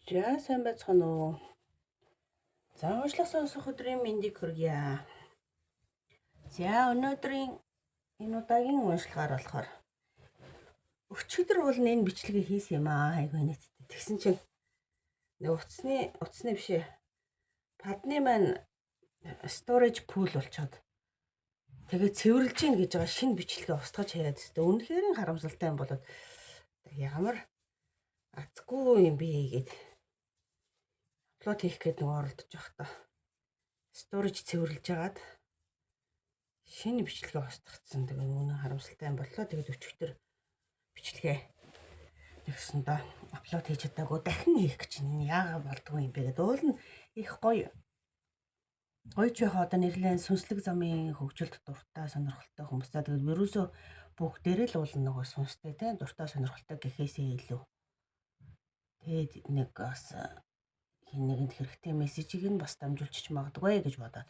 За сайн байцгаана уу. За уншлах сонсох өдрийн мэндийг хүргье. За өнөөдрийн энэ удаагийн уншлагаар болохоор өчигдөр бол энэ бичлэгийг хийсэн юм аа. Айгүй нийтдээ. Тэгсэн чинь утасны бишээ. Падны маань storage pool болчиход тэгээ цэвэрлж гин гэж байгаа шинэ бичлэгээ устгаж хаяад өстө. Үнэхээр харамсалтай юм болоод ямар атгүй юм бэ гээд апплод хийх гээд нэг оролдож явахдаа storage цэвэрлж агаад шинэ бичлэгээ устгацсан. Тэгээ үнэн харамсалтай юм боллоо. Тэгээд өчигдөр бичлэгээ тэгсэн доо апплод хийж чадаагүй дахин хийх гэж байна. Яагаад болдгүй юм бэ гэдэг уул нь их гоё ч байх одоо нэрлэн сүнслэг замын хөгжилд дуртай сонирхолтой хүмүүстэй. Тэгээд вирусөө бүгдээрээ л уул нөгөө сүнстэй те дуртай сонирхолтой гэхээсээ илүү. Тэгээд нэг бас хин нэгэнд хэрэгтэй мессежийг нь бас дамжуулчих магадгүй гэж бодоод.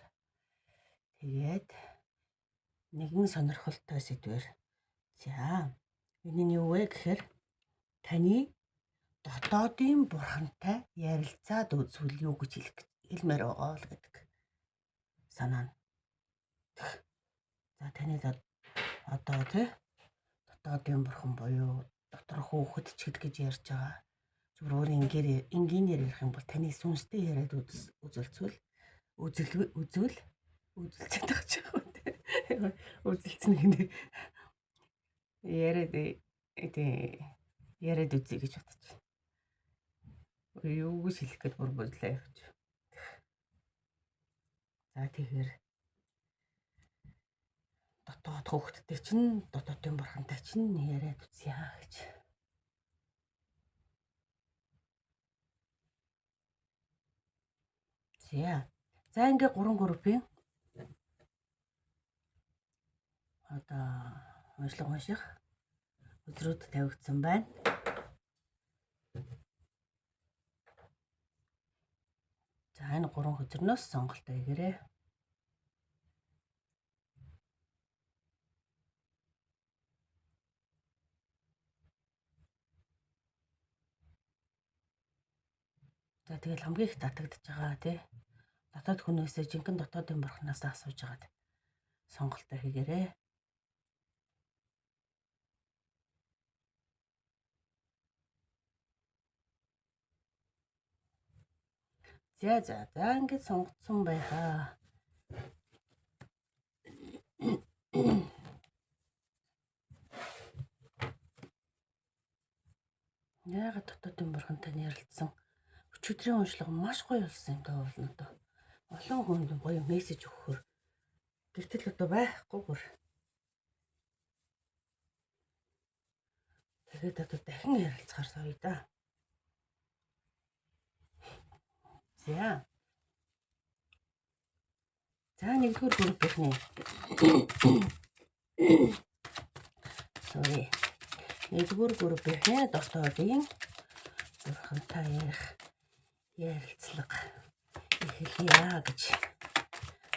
Тэгээд нэгэн сонирхолтой сэдвэр. За энэ нь юу вэ гэхээр таны дотоодын бурхантай ярилцаад үзвэл юу гэж хэлмээр байгаа л гэдэг санаа нь. За таны одоо тий дотоодын бурхан буюу доторх хүүхэд ч гэж ярьж байгаа. Зүгээр өөр энгийнээр ярих юм бол таны сүнстэй яриад үзүүлцвэл үзүүлцээд байгаа ч юм тий. Үзэлцэн гэнэ яриад үзье гэж бодож. Юу гэж хэлэх гээд бүр бодлоо явж. За тэгэхээр дотоод хүүхэдтэй чинь дотоодын бурхантай чинь яриад үзье гэж. За ингээ 3 группийн одоо уншлага унших өдрүүд тавигдсан байна. За энэ 3 хөзөрнөөс сонголт хийгээрэй. За тэгэл хамгийн их татагдж байгаа тий. Дотоод хүнээсээ жинхэнэ дотоодын бурхнаас асууж агаад сонголтоо хийгээрэй. За ингэж сонгоцсон байхаа. Яагаад дотоодын бурхантай ярилцсан? Өчигдрийн уншлага маш гоё болсон юм даа болно одоо. Олон хүнд гоё мессеж өгөхөр. Гэтэл одоо байхгүй бүр. Тэгээд одоо дахин ярилцахаар соёо да. За нэгдүгээр группийн нэгдүгээр группийн дотоодын бурхантай ярилцлага эхэлье гэж.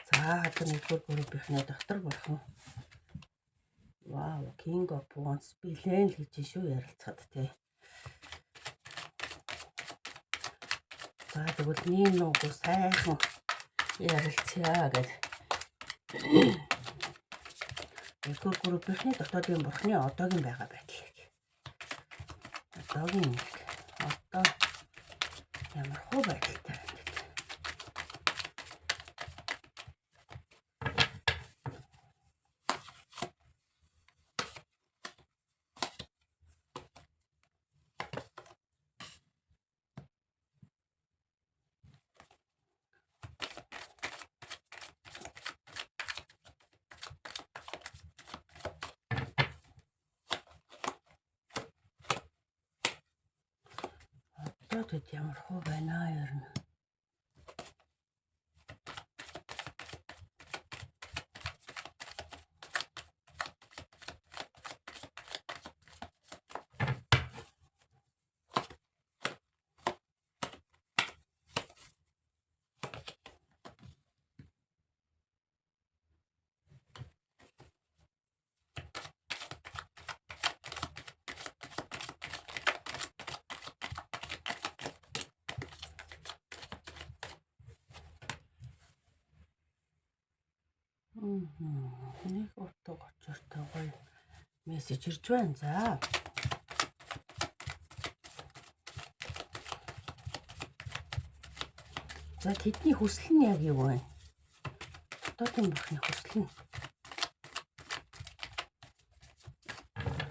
За одоо нэгдүгээр группийн дотор бурхан. Вау, King of Wands билэн л гэж шүү ярилцахад тий. За тэгвэл нэг нүгөө сайхан ярилцъя гэж. Нэгдүгээр группийн дотоодын бурханы одоогийн байгаа байдлыг. Одоо ямар хөө байдалтай байна гэдэг. Тэд ямар хөө байна ер нь. Нэг утга учиртай гоё мессеж ирж байна. За. За тэдний хүсэл нь яг юу вэ? Дотоодын бурхны хүсэл нь.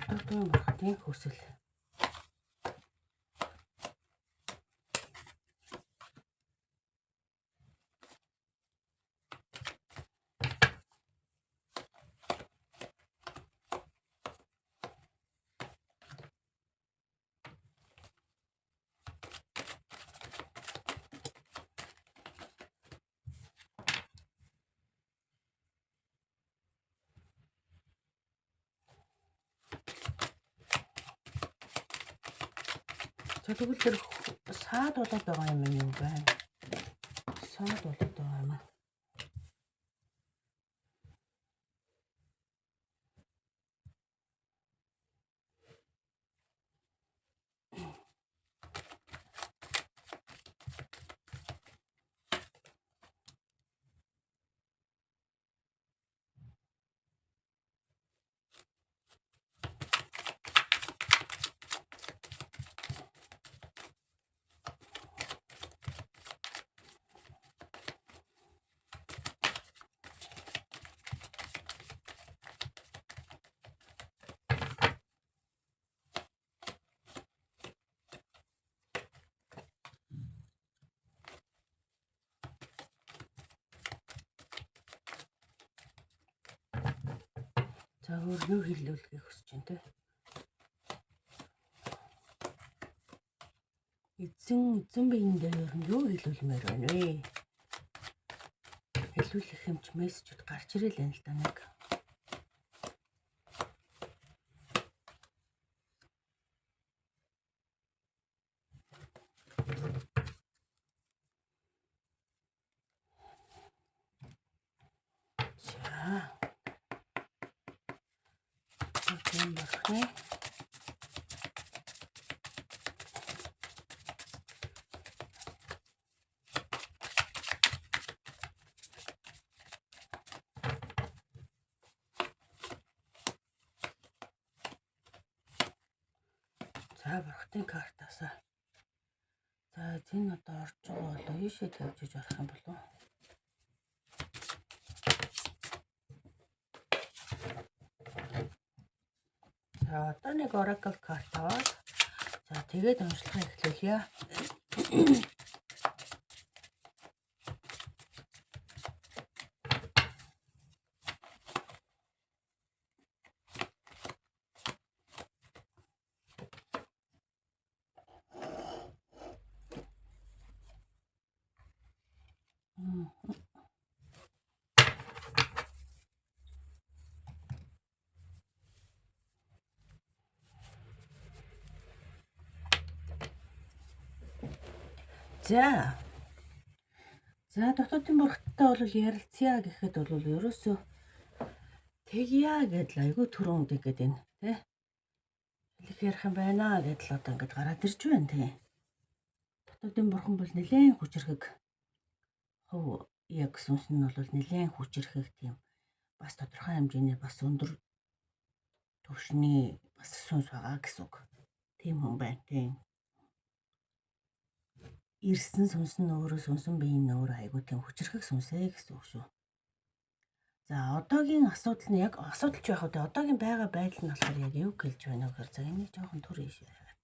Дотоодын бурхны хүсэл. За тэгвэл тэр саад болоод байгаа юм юу байна? Саад болоод байгаа юм. За өөр юу хэлүүлэхийг хүсэж байна те. Эзэн биеийн дээр нь юу хэлүүлмээр байна вэ? Хэлүүлэх юмч мессежүүд гарч ирэл байна л да нэг. За. Тийм байна. За бурхтын картаасаа. За зин одоо орж байгаа болоо ийшээ тавьж орох юм болов. За одоо нэг oracle карт аваад за тэгээд уншлагаа эхлүүлье. За дотоодын бурхттай бол ярилцъя гэхэд бол ерөөсөө тэгья гэдэл айгүй түрүүн үдэг гэдэг энэ тий. Хэлэх ярих юм байна гэдэл одоо ингэж гараад ирж байна тий. Дотоодын бурхан бол нэлээд хүчрхэг хов яг сүнс нь бол нэлээд хүчрхэг тийм бас тодорхой хэмжээний бас өндөр төвшний бас сүнс байгаа гэсэн үг. Тийм хүн байна тий. Ирсэн сүнс нь өөрөө сүнсэн биеийн өөрөө айгүй тийм хүчрхэг сүнсээ гэсэн үг шүү. За одоогийн асуудал нь яг асуудалч байх үү? Одоогийн байгаа байдал нь болохоор яг юу хэлж байна вэ гэхээр за энийг жоохон түр ийш яриад.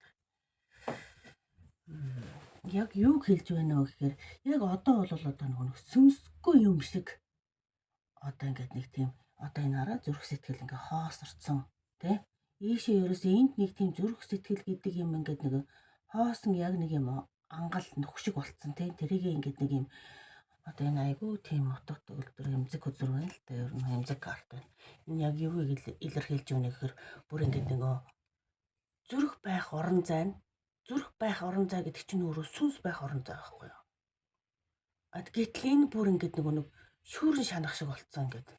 Яг юу хэлж байна вэ гэхээр яг одоо бол одоо нэг сүнсгүй юм шиг одоо ингээд нэг тийм одоо энэ араа зүрх сэтгэл ингээд хоосорцсон тий. Ийшээ ерөөсөө энд нэг тийм зүрх сэтгэл гэдэг юм ингээд нэг хоосон яг нэг юм ангал нөхшиг болцсон тий. Тэрийг ингээд нэг юм одоо энэ айгүй тийм утга төгөлдөр эмзэг үзүр байна л да. Ер нь эмзэг карт байна. Энэ яг юу илэрхийлж өгнө гэхээр бүр ингээд нөгөө зүрх байх орон зай гэдэг чинь өөрөө сүнс байх орон зай байхгүй юу? Гэтэл энэ бүр ингээд нэг шүүрэн шанах шиг болцсон ингээд.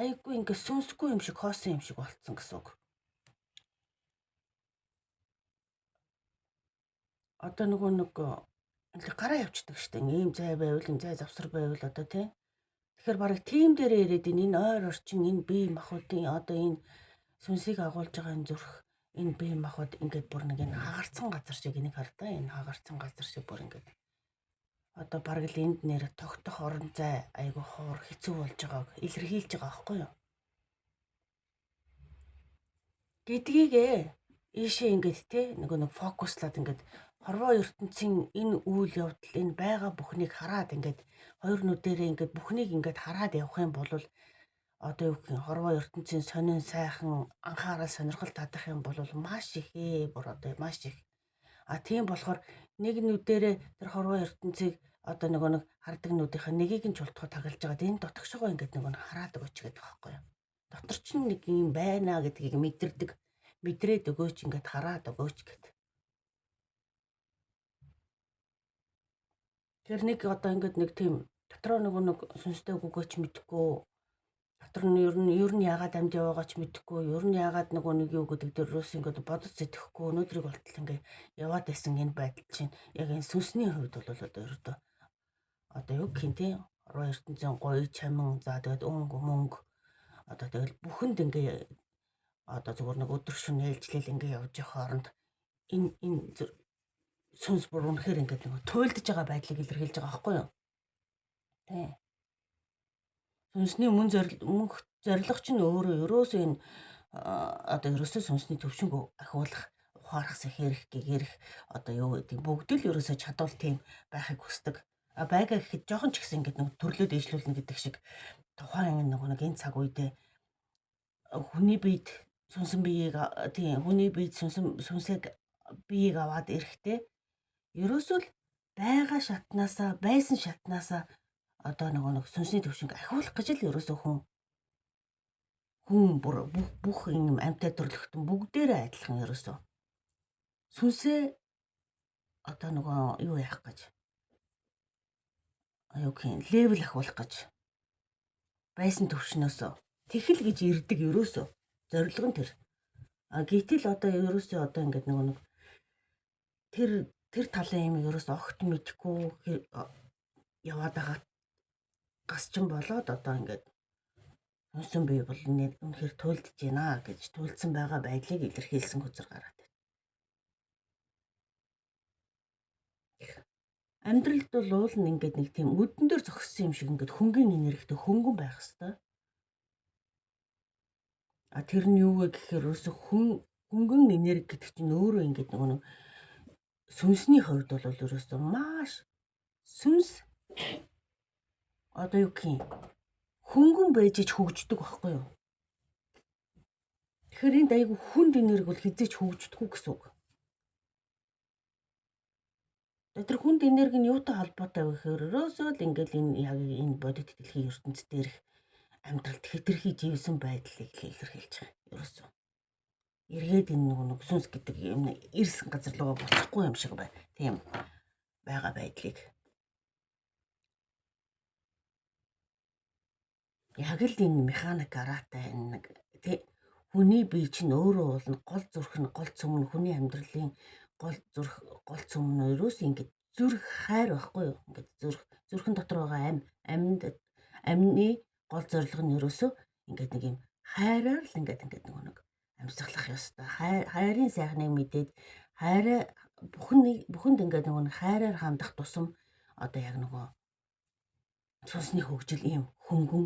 Айгүй ингээд сүнсгүй юм шиг хоосон юм шиг болцсон гэсэн үг. Одоо нэг гараа явчихдаг штэ. Ийм зай байвал, ийм зай завсар байвал одоо тий. Тэгэхээр бараг тийм дээрээ ирээд энэ ойр орчин энэ бие махбодын одоо энэ сүнсийг агуулж байгаа энэ зүрх энэ бие махбод ингээд бүр нэг энэ хагарцсан газар шиг энийг хардаа энэ хагарцсан газар шиг бүр ингээд одоо бараг л энд нэр тогтох орон зай айгу хоор хэцүү болж байгааг илэрхийлж байгаа байхгүй юу? Гэдгийгээ ийшээ ингээд те нэг фокуслаад ингээд хорвоо ертөнцийн энэ үйл явдал энэ байгаа бүхнийг хараад ингээд хоёр нүдэрээ ингээд бүхнийг ингээд хараад явах юм бол одоо юу гэх юм хорвоо ертөнцийн сонин сайхан анхаарал сонирхол татах юм бол маш их бүр одоо маш их. Тийм болохоор нэг нүдэрээ тэр хорвоо ертөнцийг одоо нэг хардаг нүдийнхээ нэгийг нь чултгоо тагалж байгаа. Энэ дотгошгоо ингээд нэг хараад өгөөч гэдэг байхгүй юу? Дотор ч нэг юм байна гэдгийг мэдрээд өгөөч ингээд хараад өгөөч гэдэг. Тэр нэг одоо ингээд нэг тийм дотроо нэг сүнстэй өгөөч мэдхгүй дотор нь ер нь яагаад амьд яваагаач мэдэхгүй ер нь яагаад нэг юу гэдэг дээрээс ингээд бодож сэтгэхгүй өнөөдрийг болтол ингээд яваад байсан энэ байдал чинь яг энэ сүнсний хувьд бол одоо юу гэх юм те ороо ертөнцийн гоё чамин за тэгээд мөнгө одоо тэгэл бүхэнд ингээд одоо зүгээр нэг өдөр шөнө ээлжлэл ингээд явж явах хооронд энэ сүнс бүр үнэхээр ингээд нэг туйлдж байгаа байдлыг илэрхийлж байгаа байхгүй юу? Тий. Сүнсний мөнх зорилго чинь өөрөө ерөөсөө энэ одоо ерөөсөө сүнсний төвшинг ахиулах, ухаарах, сэхэрэх, гэгэрэх одоо юу гэдэг бүгд л ерөөсөө чадвал тийм байхыг хүсдэг. Байгаа гэхэд жоохон ч гэсэн ингээд нэг төрлөө дэвшлүүлнэ гэдэг шиг тухайн нэг энэ цаг үедээ хүний биед сүнсэн биеийг тийм хүний биед сүнсийг биеийг аваад ирэхдээ ерөөсөө л байгаа шатнаасаа байсан шатнаасаа одоо нэг сүнсний төвшинг ахиулах гэж л ерөөсөө хүн бүх юм амьтад төрлөختөн бүгдээрээ адилхан ерөөсөө сүнсээ одоо юу яах гэж юу гэх юм левел ахиулах гэж байсан төвшнөөс тэхэл гэж ирдэг ерөөсөө зорилго нь тэр. Гэтэл одоо ерөөсөө одоо ингээд нэг тэр талын юм ерөөсөө огт мэдхгүй яваад байгаа гасчин болоод одоо ингээд сүнсэн бие бол үнэхээр туйлдж байна гэж туйлдсан байгаа байдлыг илэрхийлсэн хөзөр гараад байна. Амьдралд бол уул нь ингээд нэг тийм өдөн дээр зогссон юм шиг ингээд хөнгөн энергитэй хөнгөн байх хэвээр. Тэр нь юу вэ гэхээр ерөөсө хөнгөн энерги гэдэг чинь өөрөө ингээд нэг сүнсний хувьд бол ерөөсө маш сүнс одоо юу гэх юм хөнгөн байж хөгждөг байхгүй юу? Тэгэхээр энд айгүй хүнд энерги бол хизээч хөгждөггүй гэсэн үг. Тэр хүнд энерги нь юутай холбоотой вэ гэхээр ерөөсөө л ингээд энэ бодит дэлхийн ертөнцид дээрх амьдралд хэтэрхий живсэн байдлыг илэрхийлж байгаа. Ерөөсөө эргээд энэ нэг сүнс гэдэг юм ирсэн газар руу буцахгүй юм шиг байна. Тийм байгаа байдлыг яг л энэ механик араатай нэг тий хүний бие чинь өөрөө бол гол зүрх нь гол цөмн хүний амьдралын гол зүрх гол цөмн ерөөс ингээд зүрх хайр байхгүй юу? Ингээд зүрхэн дотор байгаа амьны гол зорилго нь ерөөсөө ингээд нэг юм хайраар л ингээд нэг амьсгалах ёстой. Хайрын сайхныг мэдээд хайраа бүхэнд ингээд нэг хайраар хандах тусам одоо яг сүнсний хөгжил ийм хөнгөн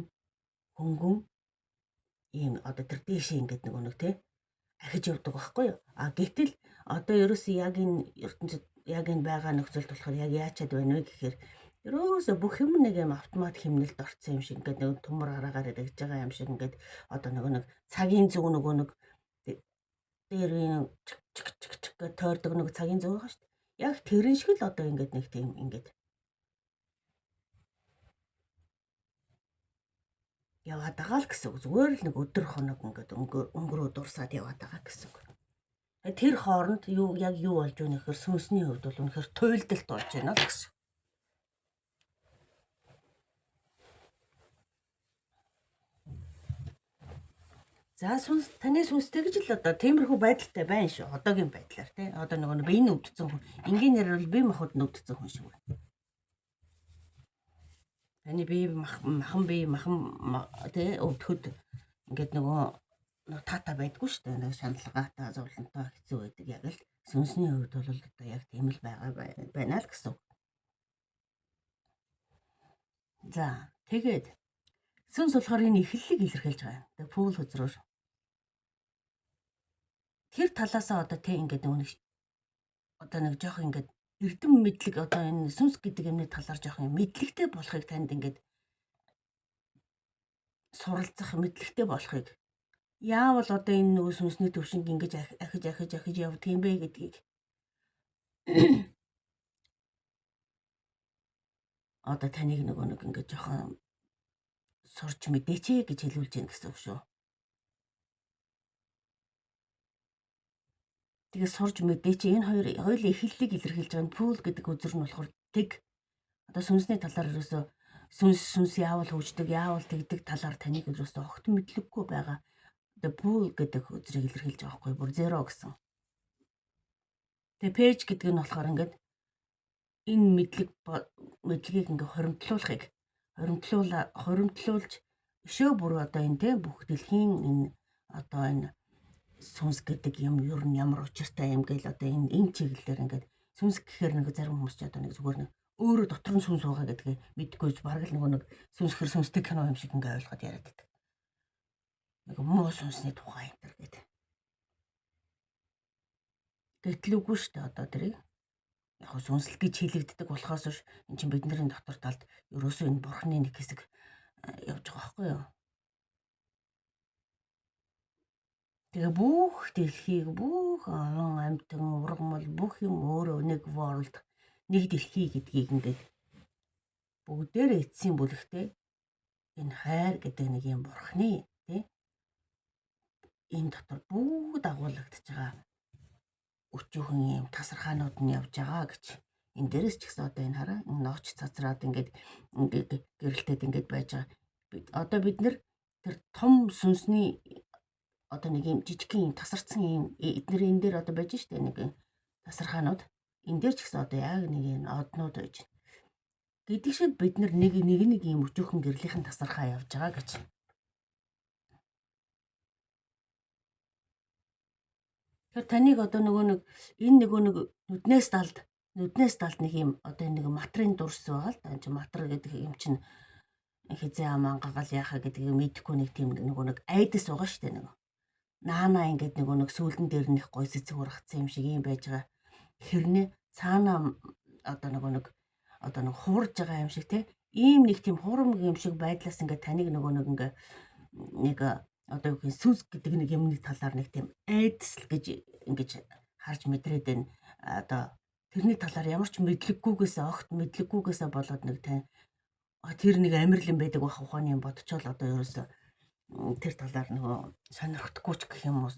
ийм одоо тэр дээшээ ингээд нэг тий ахиж явдаг байхгүй юу? Гэтэл одоо ерөөсөө яг энэ ертөнцид яг энэ байгаа нөхцөлд болохоор яг яачаад байна вэ гэхээр ерөөсөө бүх юм нэг юм автомат хэмнэлд орсон юм шиг ингээд нэг төмөр араагаар ирж байгаа юм шиг ингээд одоо нэг цагийн зүг нэг дээр чик гэж тойрдог нэг цагийн зүг байгаа шүү дээ. Яг тэрэн шиг л одоо ингээд нэг тийм ингээд яваад байгаа л гэсэн үг. Зүгээр л нэг өдөр хоног ингээд өнгөрөө дурсаад яваад байгаа гэсэн үг. Тэр хооронд яг юу болж байна гэхээр сүнсний хувьд бол үнэхээр туйлдалт болж байна л гэсэн. За таны сүнстэй гэж л одоо тиймэрхүү байдалтай байна шүү. Одоогийн байдлаар тий. Одоо нэг бие нүвдсэн хүн. Энгийнээр бол бие махбод нүвдсэн хүн шиг байна. Таны бие махан тий өвдөхөд ингээд нөгөө таата байдгүй шүү дээ. Нэг шаналгаатай зовлонтой хэцүү байдаг. Яг л сүнсний хувьд бол одоо яг тийм л байна л гэсэн. За тэгээд сүнс болохоор энэ эхлэлийг илэрхийлж байгаа. Тэгээ пүүл хөзрөөр тэр талаасаа одоо тий ингээд нэг одоо нэг жоох ингээд эрдэм мэдлэг одоо энэ сүнс гэдэг юмны талаар жоох юм мэдлэгтэй болохыг танд ингээд суралцах мэдлэгтэй болохыг яавал одоо энэ нөгөө сүнсний төвшинг ингэж ахиж явдаг юм бэ гэдгийг одоо таныг нөгөө нэг ингэж жоохон сурч мэдээч гэж хэлүүлж яах гэсэн үг шүү. Тэгээ сурж мэдээч энэ хоёрын эхлэлийг илэрхийлж байгаа пүүл гэдэг үзэр нь болохоор тэг одоо сүнсний талаар ерөөсөө сүнс яавал хөгждөг яавал тэгдэг талаар таныг ерөөсөө огт мэдлэггүй байгаа. Одоо пүүл гэдэг үзрийг илэрхийлж байгаа байхгүй бүр зеро гэсэн. Тэгээ пэйж гэдэг нь болохоор ингээд энэ мэдлэгийг ингээ хоримтлуулж өшөө бүр одоо энэ тэ бүх дэлхийн энэ одоо энэ сүнс гэдэг юм ер нь ямар учиртай юм гээл одоо энэ чиглэлээр ингээд сүнс гэхээр нэг зарим хүмүүс ч одоо нэг зүгээр нэг өөрөө дотор нь сүнс байгаа гэдгийг мэдгүйж бараг л нэг сүнсхэр сүнстэй кино юм шиг ингээ ойлгоод яриад байдаг. Нэг муу сүнсний тухай энэ төр гэдэг. Гэтэл үгүй шүү дээ одоо тэрийг яг сүнслэг гэж хэлэгддэг болохоос биш эн чинь бидний дотор талд ерөөсөө энэ бурхны нэг хэсэг явж байгаа байхгүй юу. Тэгээ бүх дэлхийг бүх орон амьтан ургамал бүх юм өөрөө нэг world нэг дэлхий гэдгийг ингээд бүгдээрээ эцсийн бүлэгтээ энэ хайр гэдэг нэг юм бурхны тий энэ дотор бүгд агуулгадж байгаа өчүүхэн юм тасархаанууд нь явж байгаа гэж энэ дээрээс ч гэсэн одоо энэ хараа энэ ногч цацраад ингээд гэрэлтээд ингээд байж байгаа. Одоо бид нэр тэр том сүнсний одоо нэг юм жижигхэн юм тасарсан юм эдгээр энэ дээр одоо байж штэ нэг тасархаанууд энэ дээр ч гэсэн одоо яг нэг юм однууд байж байна. Гэдэг шиг бид нэг юм өчүүхэн гэрлийнхэн тасархаа явж байгаа гэж. Тэр таныг одоо нөгөө нэг энэ нэг нүднээс талд нэг юм одоо нэг матрын дурс байгаа л да. Энэ матр гэдэг юм чинь хизээ амангагаал яхаа гэдгийг мэдэхгүй нэг тийм нөгөө нэг айдас байгаа шүү дээ нэг. Наана ингээд нөгөө нэг сүүлэн дээр нэг гой цэцэг ургацсан юм шиг юм байж байгаа. Хэрнээ цаана одоо нөгөө нэг хуурж байгаа юм шиг те. Ийм нэг тийм хурам юм шиг байдлаас ингээд таныг нөгөө нэг одоо юу гэх сүнс гэдэг нэг юмны талаар нэг тийм айдас гэж ингэж харж мэдрээд байна. Одоо тэрний талаар ямар ч огт мэдлэггүйгээсээ болоод нэг тэр нэг амирлан байдаг бах ухааны юм бодчихвол одоо ерөөсө тэр талаар нөгөө сонирхдаггүй ч гэх юм уу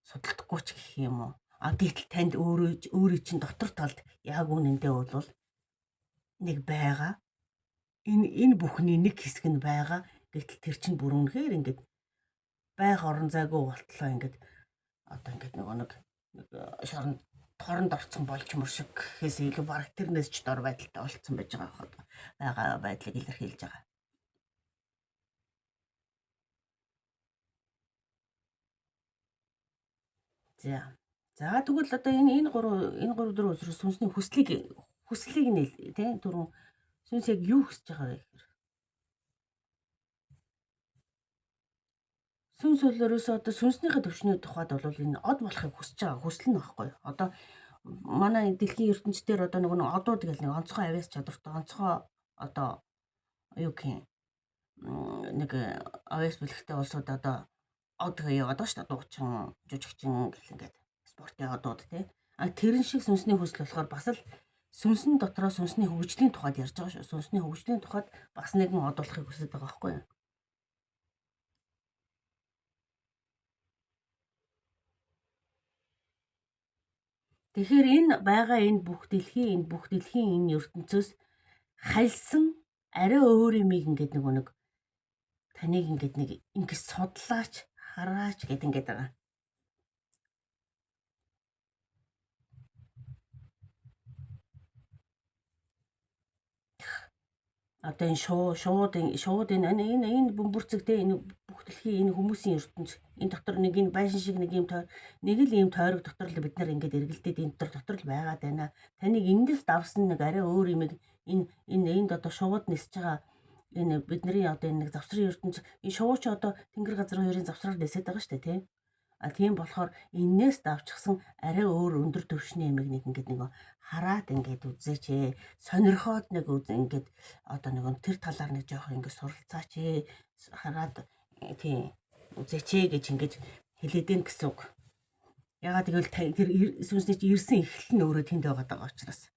судалдаггүй ч гэх юм уу. Гэтэл танд өөрөө чинь дотор талд яг үнэндээ бол нэг байгаа. Энэ бүхний нэг хэсэг нь байгаа. Гэтэл тэр чинь бүр үнэхээр ингээд байх орон зайгүй болтлоо ингээд одоо ингээд нөгөө нэг торонд орцсон болчмор шиг гэхээс илүү бараг тэрнээс ч дор байдалтай болцсон байж байгаа байдлыг илэрхийлж байгаа. За тэгвэл одоо энэ гурав дөрөв өдрөөр сүнсний хүслийг нэл тий түрүүн сүнс яг юу хүсэж байгаа вэ гэхээр сүнс бол ерөөсөө одоо сүнснийхээ төвшний тухайд бол энэ од болохыг хүсэж байгаа хүсэл нь байхгүй. Одоо манай дэлхийн ертөнцийн одоо нэг одууд гэл нэг онцгой авиас чадвартай онцгой одоо юу гэх юм нэг авиас бэлэгтэй улсууд одоо од яваад байгаа шүү дээ. Дуучин, жүжигчин гэл ингээд спортын одууд тий. Тэрэн шиг сүнсний хүсэл болохоор бас л сүнсэн дотроо сүнсний хөгжлийн тухайд ярьж байгаа шүү. Сүнсний хөгжлийн тухайд бас нэгэн од болохыг хүсэж байгаа байхгүй юу? Тэгэхээр энэ бүх дэлхийн энэ ертөнцөөс хальсан арай өөр юм ингээд нэг таныг ингээд нэг ингэж судлаач хараач гэд ингээд байгаа. Одоо энэ шууд энэ бөмбөрцөгтэй энэ бүх дэлхийн энэ хүмүүсийн ертөнц энэ дотор нэг энэ байшин шиг нэг л ийм тойрог дотор л бид нар ингээд эргэлдээд энэ дотор л байгаад байна. Таныг эндээс давсан нэг арай өөр юм энд одоо шууд нисэж байгаа энэ бидний одоо энэ нэг завсрын ертөнц энэ шууд ч одоо тэнгэр газар хоёрын завсраар нисээд байгаа шүү дээ, тийм. Тийм болохоор энээс давчсан арай өөр өндөр түвшний юмыг нэг ингээд нэг хараад ингээд үзээч ээ. Сонирхоод нэг ингээд одоо нэг тэр талаар нэг жоох ингээд суралцаач ээ. Хараад тийм үзээч ээ гэж ингээд хэлээд байна гэсэн үг. Ягаад гэвэл тэр сүнсний чи ирсэн эхлэл нь өөрөө тэнд байгаа учраас.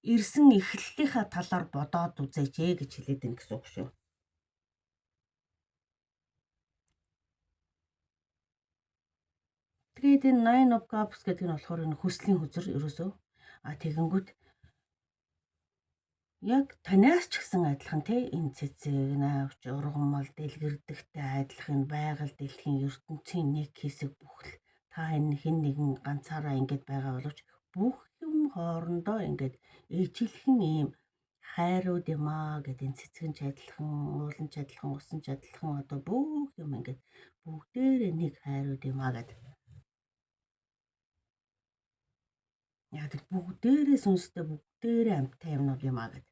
Ирсэн эхлэлийнхаа талаар бодоод үзээч ээ гэж хэлээд байна гэсэн үг шүү. Тэгээд энэ Nine of Cups гэдэг нь болохоор энэ хүслийн хүзэр ерөөсөө тэгэнгүүт яг танаас ч гэсэн адилхан тий энэ цэцэг наавч ургамал дэлгэрдэгтэй адилхан байгаль дэлхийн ертөнцийн нэг хэсэг бүхэл та энэ хэн нэгэн ганцаараа ингэж байгаа боловч бүх юм хоорондоо ингэж ижлэхэн ийм хайрууд юм аа гэдэг энэ цэцгэн ч адилхан, уулан ч адилхан, усан ч адилхан одоо бүх юм ингэж бүгдээрээ нэг хайрууд юм аа гэдэг. Яг л бүгдээрээ сүнстэй бүгдээрээ амьтаа юмнууд юм аа гэдэг.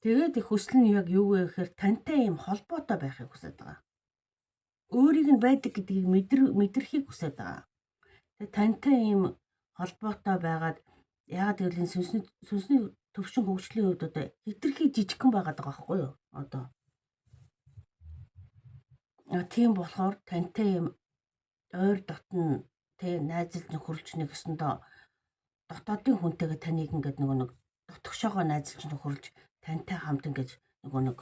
Тэгээд их хүсэл нь яг юу вэ гэхээр тантай юм холбоотой байхыг хүсэж байгаа. Өөрийг нь байдаг гэдгийг мэдрэхийг хүсэж байгаа. Тэгээд тантай юм холбоотой байгаад яагаад гэвэл энэ сүнсний төвшин хөгжлийн хувьд одоо хитрхи жижигхэн байгаад байгаа байхгүй юу? Одоо тийм болохоор тантай юм ойр дотн тэ найзалж нөхөрлж нэг өсөндөө дотоодын хүнтэйгээ таныг ингээд нэг дотгошоогоо найзалж нөхөрлж тантай хамт ингэж нэг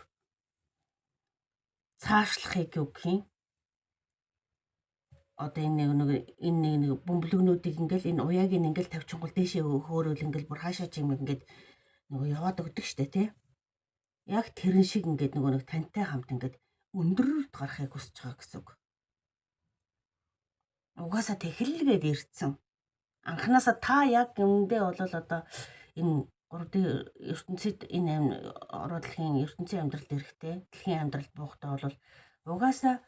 цаашлахыг юу гэх юм? Одоо энэ нэг бөмбөлгнүүдийг ингээл энэ уяаг ингээл тавьчихгүй дээшээ хөөрөөл ингээл бүр хаашаа ч юм ингээд яваад өгдөг штэ тий. Яг тэрэн шиг ингээд нэг тантай хамт ингээд өндөрөд гарахыг хүсэж байгаа гэсэн үг. Угаасаа тэхэлгээд ирцэн. Анханасаа та яг юмдээ болол одоо энэ 3D ертөнцид энэ ороод дэлхийн ертөнцийн амьдралд эрэхтэй, дэлхийн амьдралд буухтаа бол угаасаа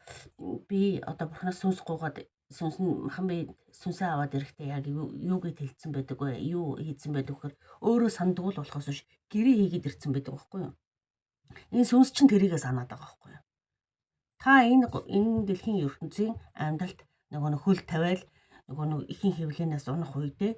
би одоо бурхнаас сүнс гуугаад сүнс нь махан би сүнсээ аваад эрэхтэй яг юу гэж хэлсэн байдаг вэ? Юу хийсэн байдаг вэхээр өөрөө сандгүй л болохоос биш гэрээ хийгээд ирсэн байдаг байхгүй юу? Энэ сүнс чинь тэрийгээ санаад байгаа байхгүй юу? Та энэ дэлхийн ертөнцийн амьдралд нэг хөл тавиал нэг ихэн хэвлэнээс унах үедээ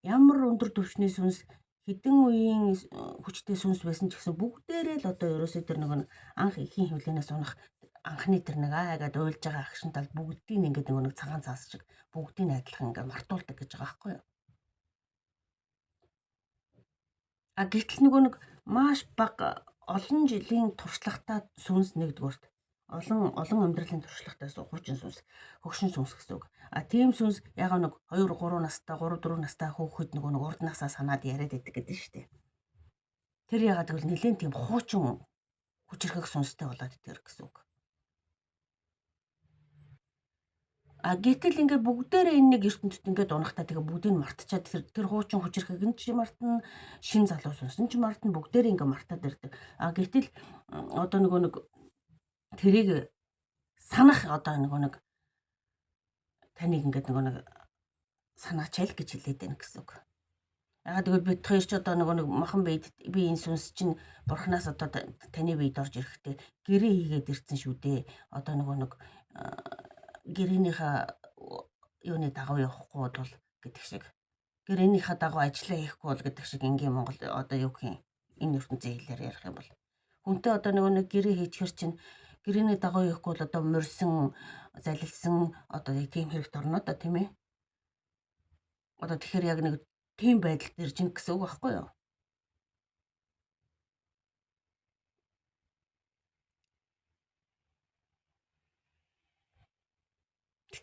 ямар өндөр түвшний сүнс хэдэн үеийн хүчтэй сүнс байсан ч гэсэн бүгдээрээ л одоо ерөөсөө тэр нэг анх ихийн хэвлэнээс унах анхны тэр нэг айгаад уйлж байгаа агшин тал бүгдийг ингээд нэг цагаан цаас шиг бүгдийг адилхан ингээд мартуулдаг гэж байгаа байхгүй юу? Гэтэл нэг маш бага олон жилийн туршлагатай сүнс нэгдүгээрт олон амьдралын туршлагатай хуучин сүнс, хөгшин сүнс гэсэн үг. Тийм сүнс яг 2 3 настай, 3 4 настай хүүхэд нэг урд насаа санаад яриад байдаг гэдэг шүү дээ. Тэр ягаад гэвэл нэлээд тийм хуучин хүчрхэг сүнстэй болоод идэр гэсэн үг. Гэтэл ингээд бүгдээрээ энэ нэг ертөнцид ингээд унахтаа тэгээ бүгдийг мартчихад тэр хуучин хүчрхэг нь ч мартна, шин залуу сүнс нь ч мартна, бүгдээрээ ингээд мартаад ирдэг. Гэтэл одоо нэг тэрийг санах одоо нэг таныг ингээд нэг санаачаал гэж хэлээд байна гэсэн үг. Ягаад гэвэл бид хоёр ч одоо нэг махан би энэ сүнс чинь бурхнаас одоо таны биед орж ирэхдээ гэрээ хийгээд ирсэн шүү дээ. Одоо нэг гэрээнийхээ юуны дагуу явахгүй бол гэдэг шиг гэрээнийхээ дагуу ажиллаа хийхгүй бол гэдэг шиг ингийн Монгол одоо юу гэх юм энэ ертөнцийн хэлээр ярих юм бол хүнтэй одоо нэг гэрээ хийчихэр чинь гэрээний дагуу явахгүй бол одоо морьсон залилсан одоо тийм хэрэгт орно да тийм ээ. Одоо тэгэхээр яг нэг тийм байдалд ирж ин гэсэн үг байхгүй юу?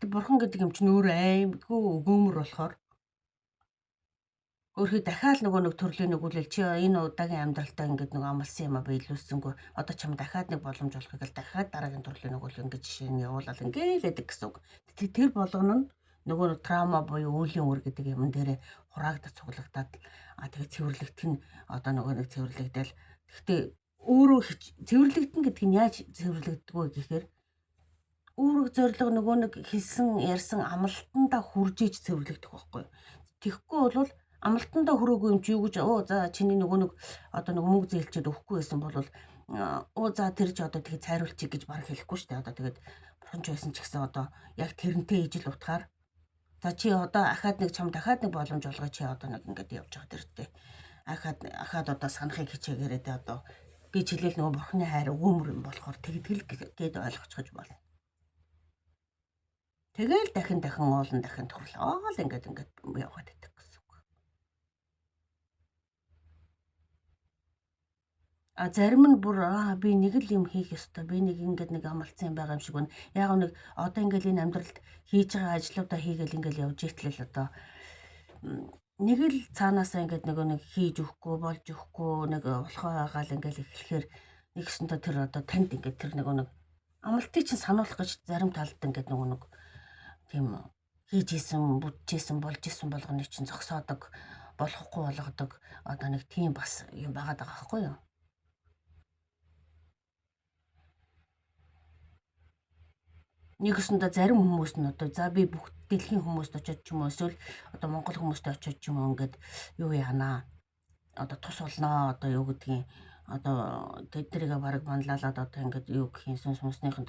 Гэтэ бурхан гэдэг юм чинь өөр аймдгүй өгөөмөр болохоор Өөрхий дахиад нөгөө нэг төрлийн нөгөөлөл чи энэ удаагийн амьдралтаа ингээд нөгөө амлсан юм а биелүүлсэнгүй. Одоо чам дахиад нэг боломж олохыг л дахиад дараагийн төрлийн нөгөөлөл ингээд жишээ нь явуулаад ингээд гэдэг гэсэн үг. Тэр болгоно нь нөгөө траума буюу үеийн үр гэдэг юм дээрээ хураагдаж цуглагдаад тэгээд цэвэрлэгдэх нь одоо нөгөө нэг цэвэрлэгдэл. Гэхдээ өөрөө цэвэрлэгдэн гэдэг нь яаж цэвэрлэгддэг вэ гэхээр үүрэг зориг нөгөө нэг хэлсэн ярьсан амлалтандаа хүрж иж цэвэрлэгдэх байхгүй. Тэгэхгүй бол амлалтандаа хүрээгүй юм чи юу гэж за чиний нөгөө нэг одоо нэг мөнгө зээлчээд өгөхгүй байсан бол за тэр ч одоо тэгээд цайруулчих гэж баг хэлэхгүй шүү дээ. Одоо тэгээд бурхан ч байсан ч гэсэн одоо яг тэрнтэй ижил утгаар за чи одоо ахаад нэг чам дахиад нэг боломж олгоо чи одоо нэг ингээд явж байгаа тэртээ. Ахаад одоо санахыг хичээгээрээ тэ одоо гэж хэлээл нөгөө бурханы хайр өгөөмөр юм болохоор тэгдэл гээд ойлгочихж болно. Тэгэл дахин уулан дахин төрлөө л ингээд яваад идэх гэсэн үг. Зарим нь бүр би нэг л юм хийх ёстой. Би нэг ингээд нэг амлцсан юм байгаа юм шиг байна. Яг нэг одоо ингээд энэ амьдралд хийж байгаа ажлуудаа хийгээл ингээд явж итлэл одоо нэг л цаанаасаа ингээд нөгөө нэг хийж өгөхгүй болж өгөхгүй нэг болохоо байгаа л ингээд эхлэхээр нэгсэнтэй тэр одоо танд ингээд тэр нөгөө нэг амлалтыг чинь сануулах гэж зарим талд ингээд нөгөө нэг тийм хийж исэн, бүжижсэн, болж исэн болгоны чинь зогсоодог, болохгүй болгодог одоо нэг тийм бас юм байгаад байгаа байхгүй юу? Нэгсэндээ зарим хүмүүс нь одоо за би бүх дэлхийн хүмүүст очиод ч юм уу эсвэл одоо Монгол хүмүүст очиод ч юм уу ингээд юу яанаа одоо тус болноо одоо юу гэдгийг одоо тэднийг бараг манлайлаад одоо ингээд юу гэх юм сүнснийхэн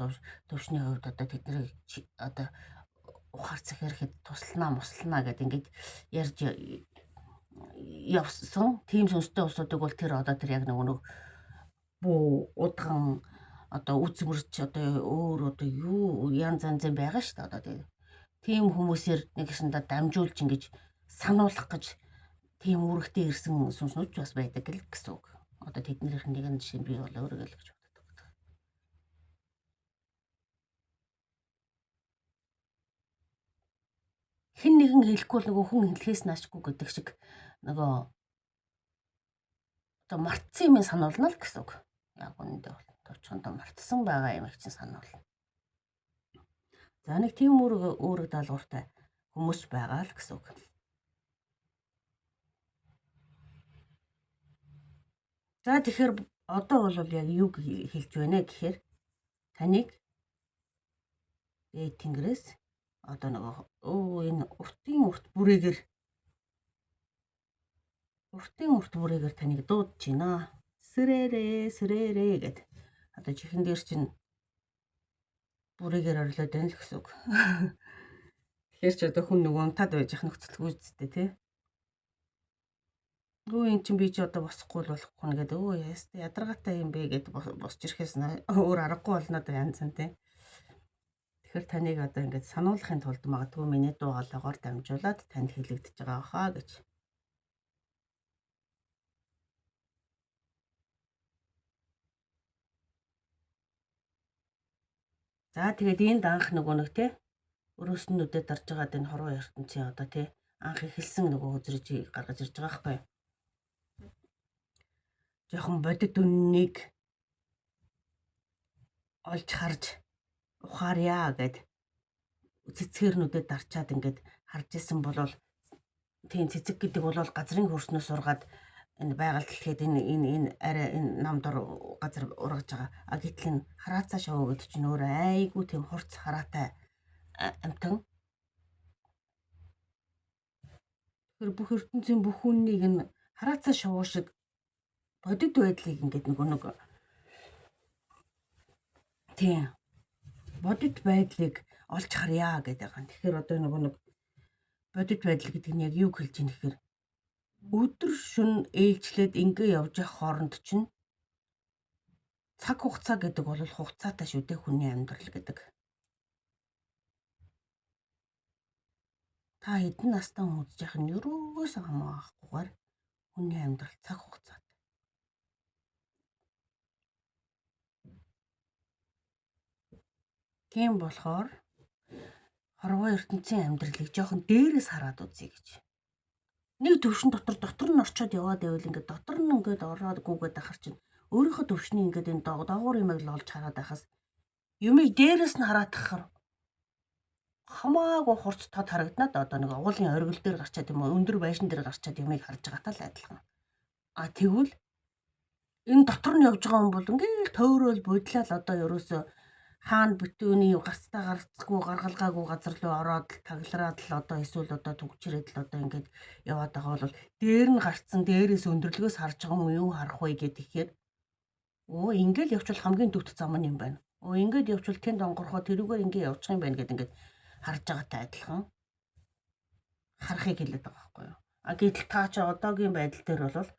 төвшний хувьд одоо тэднийг одоо ухаарцах ирэхэд туслана гэдэг ингээд ярьж явсан. Тийм сүнстэй усуудыг бол тэр одоо тэр яг нэг буу удган одоо үзмэрч одоо өөр одоо юу янз янзын байгаа шүү дээ одоо тийм хүмүүсээр нэгсэндээ дамжуулж ингэж сануулах гэж тийм үүрэгтэй ирсэн сүнснүүд ч бас байдаг л гэсэн үг. Одоо тэднийх нэг нь жишээ би бол өөрөө л гэж боддог. Хэн нэгэн хэлэхгүй бол нөгөө хүн хэлхээс наашгүй гэдэг шиг нөгөө одоо мартсан юм сануулна л гэсэн үг. Яг үнэндээ бол товчхондоо мартсан байгаа юм чинь сануулна. За нэг тийм үүрэг даалгавартай хүмүүс байгаа л гэсэн үг. За тэгэхээр одоо бол яг юу хэлж байна гэхээр таныг Тэнгэрээс одоо нөгөө энэ урт бүрээгээр таныг дуудаж байна. Сэрээрээ гэд. Одоо чихэн дээр чинь бүрээгээр орлоод байна л гэсэн үг. Тэгэхээр ч одоо хүн нөгөө унтаад байж ах нөхцөлгүй үсттэй тий. Эн чинь би чи одоо босхгүй болохгүй нэ гэдэг. Ядаргаатай юм бэ гэд босч ирэхээс өөр аргагүй болно одоо янз нь тий. Тэгэхээр таныг одоо ингээд сануулахын тулд магадгүй миний дуу хоолойгоор дамжуулаад танд хэлэгдэж байгаа хаа гэж. За тэгээд энд анх нөгөө нэг тий өрөөснүүдэд дарж байгаад энэ хорвоо ертөнцийн одоо тий анх эхэлсэн нөгөө үзрэж гаргаж ирж байгаа байхгүй. Жохон бодит үннийг олж харж ухаарья гэд цэцгэрнүүдэд дарчаад ингээд харж исэн бол тийм цэцэг гэдэг бол газрын хөрснөөс ургаад энэ байгаль дэлхийд энэ арай энэ намдор газар ургаж байгаа. Гэтэл энэ хараацаа шавуу гэдэг чинь өөр айгүй тийм хурц хараатай амтан. Тэр бүх ертөнцийн бүх үннийг энэ хараацаа шавуу шиг бодит байдлыг ингээд нэг тийм бодит байдлыг олж харьяа гэдэг байгаа. Тэгэхээр одоо нэг бодит байдал гэдэг нь яг юу хэлж ийн гэхээр өдөр шөнө ээлжлээд ингээ явж явах хооронд чинь цаг хугацаа гэдэг бол хугацаатай шүү дээ хүний амьдрал гэдэг. Та хэдэн настай хүн үзэж явах нь юуроос хамаагахгүйгээр хүний амьдрал цаг хугацаатай. Тийм болохоор хорвоо ертөнцийн амьдралыг жоохон дээрээс хараад үзье гэж. нэг төвшин дотор нь орчоод яваад байвал ингээд дотор нь ингээд ороод гүгээд ахар чинь өөрийнхөө төвшний ингээд энэ доогуур юмыг л олж хараад байхаас юмыг дээрээс нь хараадахаар хамаагүй хурц тод харагдана. Одоо нэг уулын оргил дээр гарчаад юм уу өндөр байшин дээр гарчаад юмыг харж байгаатай л адилхан. А тэгвэл энэ дотор нь явж байгаа хүн бол ингээл төөрөөл бодлол одоо ерөөсө хаана битүүний гарцтай гарцгүй гаргалгаагүй газар руу ороод таглараад л одоо эсвэл одоо түгчрээд л одоо ингээд яваад байгаа бол дээр нь гарцсан дээрээс өндөрлгөөс харж байгаа хүн юу харах вэ гэдэг ихээр ингээл явчвал хамгийн төвт зам нь юм байна. Ингээд явчвал тэнд онгорхоо тэрүүгээр ингээд явчих юм байна гэдэг ингээд харж байгаатай адилхан харахыг хэлээд байгаа байхгүй юу. А гэтэл та ч одоогийн байдал дээр бол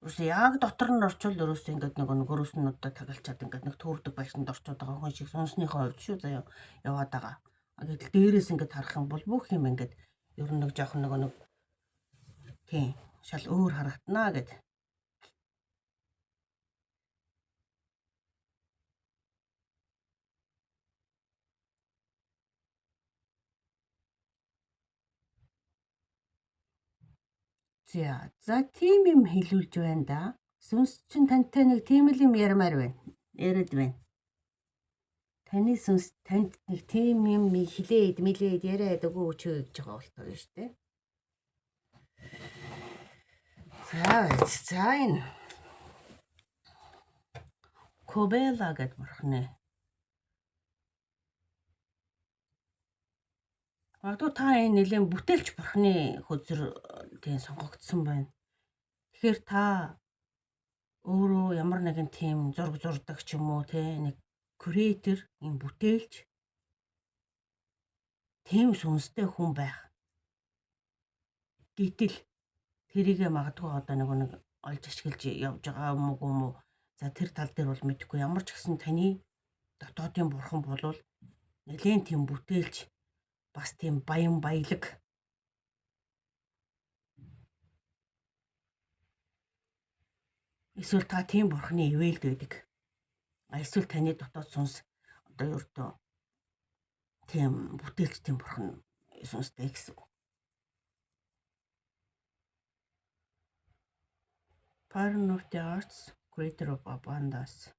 ерөөсөө яг дотор нь орчвол ерөөсөө ингээд нэг өрөөс нь одоо тагалчаад ингээд нэг төөрдөг байшинд орчод байгаа хүн шиг сүнснийхээ хувьд шүү заяа яваад байгаа. А гэтэл дээрээс ингээд харах юм бол бүх юм ингээд ер нь нэг жоохон нэг тийм шал өөр харагдана гэд. За тийм юм хэлүүлж байна да. Сүнс чинь тантай нэг тийм л юм ярмаар байна. Яриад байна. Таны сүнс танд нэг тийм юм хэлээд мэлээд яриад өгөөч гэж байгаа болтой юм шүү дээ. За энэ Кобела гэдэг мөрхнээ. Магадгүй та энэ нэлээд бүтээлч бурхны хөзөр тийм сонгогдсон байна. Тэгэхээр та өөрөө ямар нэгэн тийм зураг зурдаг ч юм уу те нэг креатор юм бүтээлч тийм сүнстэй хүн байх. Гэтэл тэрийгэ магадгүй одоо нэг олж ашиглаж явж байгаа юм уу? За тэр тал дээр бол мэдэхгүй ямар ч гэсэн таны дотоодын бурхан болвол нэлээд тийм бүтээлч бас тийм баян баялаг эсвэл та тийм бурхны ивэлд байдаг. Эсвэл таны дотоод сүнс одоо ердөө тийм бүтээлч тийм бурхан сүнстэй гэсэн. Pattern of the Arts, Creator of Abundance.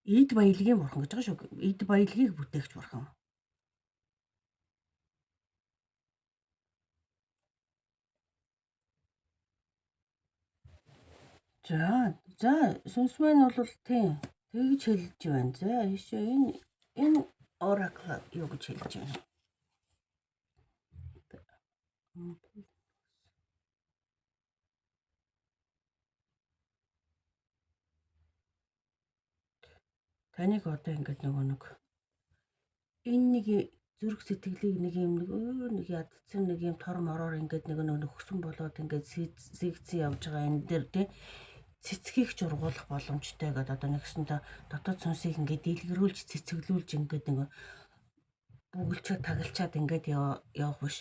Эд баялагын бурхан гэж байгаа шүү. Эд баялагыг бүтээгч бурхан. За сүнс маань бол тийм тэгж хэлж байна. За энэ Oracle юу гэж хэлж байна? Таныг одоо ингээд нэг энэ нэг зүрх сэтгэлийг нэг юм нэг ядцсан нэг юм тор мороор ингээд нэг нөхсөн болоод ингээд сэгцэн явж байгаа энэ дээр тий цэцгийг жургуулах боломжтой гэдэг одоо нэгсэндээ дотоод сүнсийг ингээд дэлгэрүүлж цэцэглүүлж ингээд нэг бүгэлчээ тагалчаад ингээд явах биш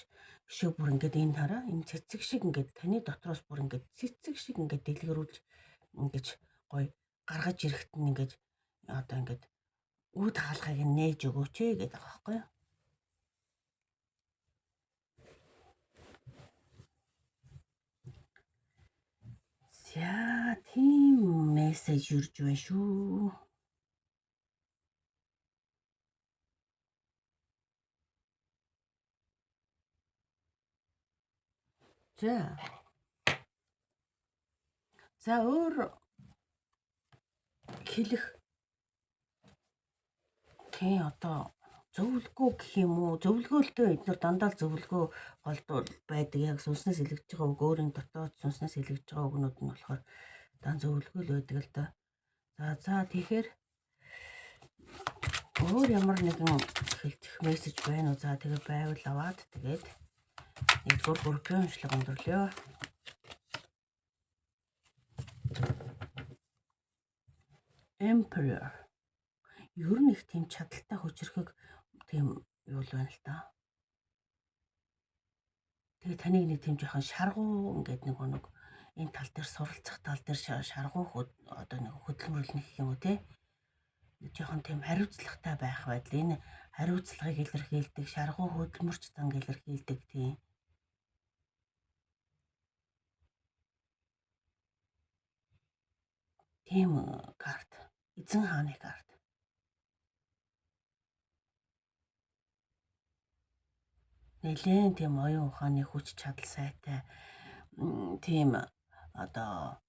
шүү бүр ингээд энэ хараа энэ цэцэг шиг ингээд таны дотроос бүр ингээд цэцэг шиг ингээд дэлгэрүүлж ингээд гоё гаргаж ирэхэд нь ингээд одоо ингээд үд хаалгыг нээж өгөөч гэдэг байгаа байхгүй юу? За тийм мессеж юрж байна шүү. За өөр хэлэх тийм одоо зөвлөгөө гэх юм уу? Зөвлөгөөлтөө эдгээр дандаа зөвлөгөө голдвол байдаг. Яг сүнснээс илэрч байгаа үг өөрийн дотоод сүнснээс илэрч байгаа үгнүүд нь болохоор дан зөвлөгөөл байдаг л да. За тэгэхээр өөр ямар нэгэн хэлчих мессеж байна уу? За тэгээ байвал аваад тэгээд нэгдүгээр группийн уншлага өндөрлөө. Emperor. Ер нь их тийм чадaltaй хүчрхэг тийм юу л байна л та. Тэгээ таныг нэг тийм жоохон шаргуу ингээд нэг энэ тал дээр суралцах тал дээр шаргуу одоо нэг хөдөлмөрлөх юм уу те. Жоохон тийм хариуцлагатай байх байдал. Энэ хариуцлагыг илэрхийлдэг, шаргуу хөдөлмөрч занг илэрхийлдэг тийм. Тийм карт. Эзэн хааны карт. Нэлээд тийм оюун ухааны хүч чадал сайтай. Тийм одоо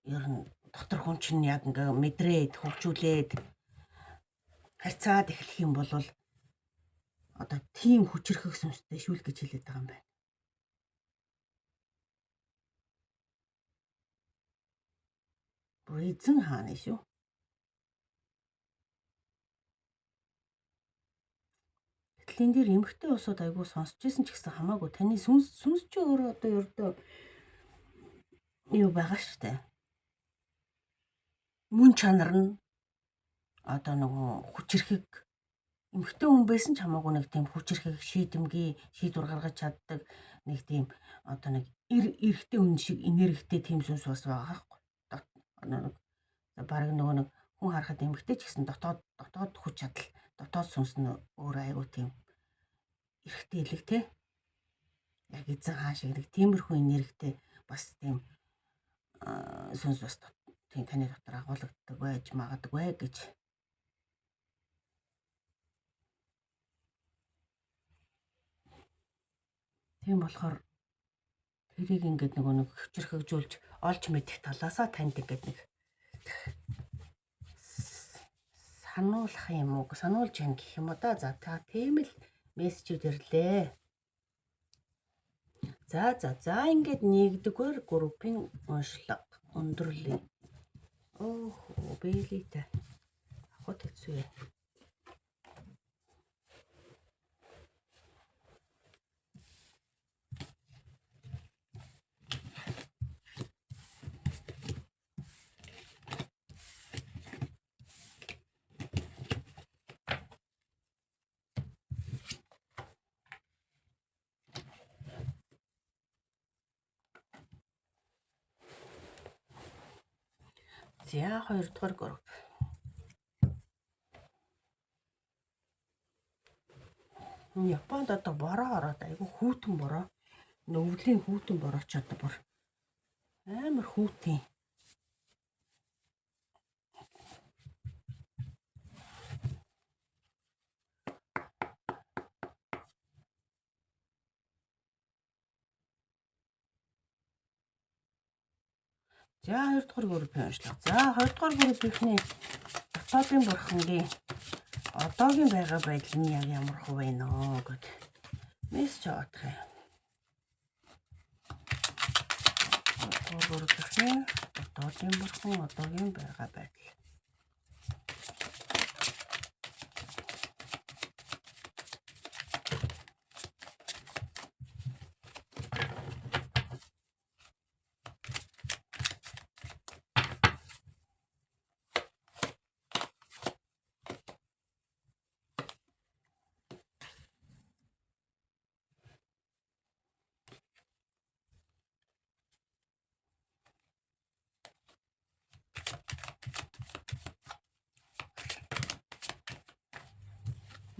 ер нь дотор хүн чинь яг ингээ мэдрээд хөгжүүлээд харьцаад эхлэх юм бол одоо тийм хүчрхэг сүнстэй шүүл гэж хэлээд байгаа юм байна. Бүр эзэн хааны шүү. Гэтэл энэ дээр эмхтэй усууд айгүй сонсч байсан ч гэсэн хамаагүй таны сүнс чи өөрөө одоо ердөө юу байгаа штэ. Мөн чанар нь одоо нөгөө хүчрхэг эмхтэй хүн байсан ч хамаагүй нэг тийм хүчрхэг шийдвэр гаргаж чаддаг нэг тийм одоо нэг эрэгтэй хүн шиг энергитэй тийм сүнс бас байгаа байхгүй. Нэг бараг нөгөө нэг хүн харахад эмхтэй ч гэсэн дотоод хүч чадал дотоод сүнс нь өөрөө айгүй тийм эрэгтэй элэг те. Яг эзэн хаан шиг нэг тиймэрхүү энергитэй бас тийм сүнс бас тийм таны дотор агуулгаддаг байж магадгүй гэж. Тийм болохоор тэрийг ингээд нөгөө нэг хүчрхэгжүүлж олж мэдэх талаасаа танд ингээд нэг сануулах юм уу? Сануулж яах гэх юм уу да. За та тийм л мессежүүд ирлээ. За ингээд 1-р группийн уншлага өндөрлөе. Бэлийтэй. Ахот хэцүү. За 2-р групп. Японд одоо бороо ороод айгүй хүүтэн бороо. Өвлийн хүүтэн бороо ч одоо бүр амар хүүтэн. За 2-р группийн уншлага. За 2-р группийнхний дотоодын бурхангийн одоогийн байгаа байдал нь яг ямар хөө байна оо гэд мессеж авах юм. 2-р группийн дотоодын бурхан одоогийн байгаа байдал.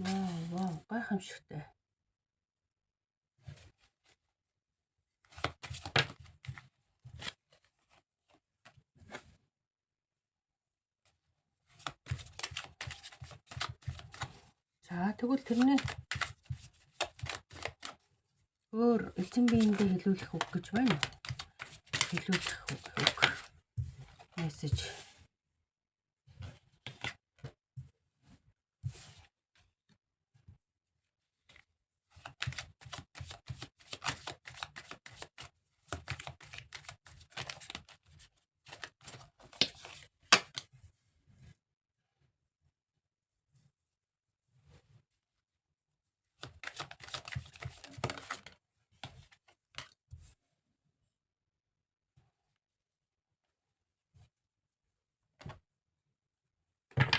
Вау, гайхамшигтай. За тэгвэл тэрний өөр эзэн биендээ хэлүүлэх үг гэж байна. Хэлүүлэх үг. Мессеж.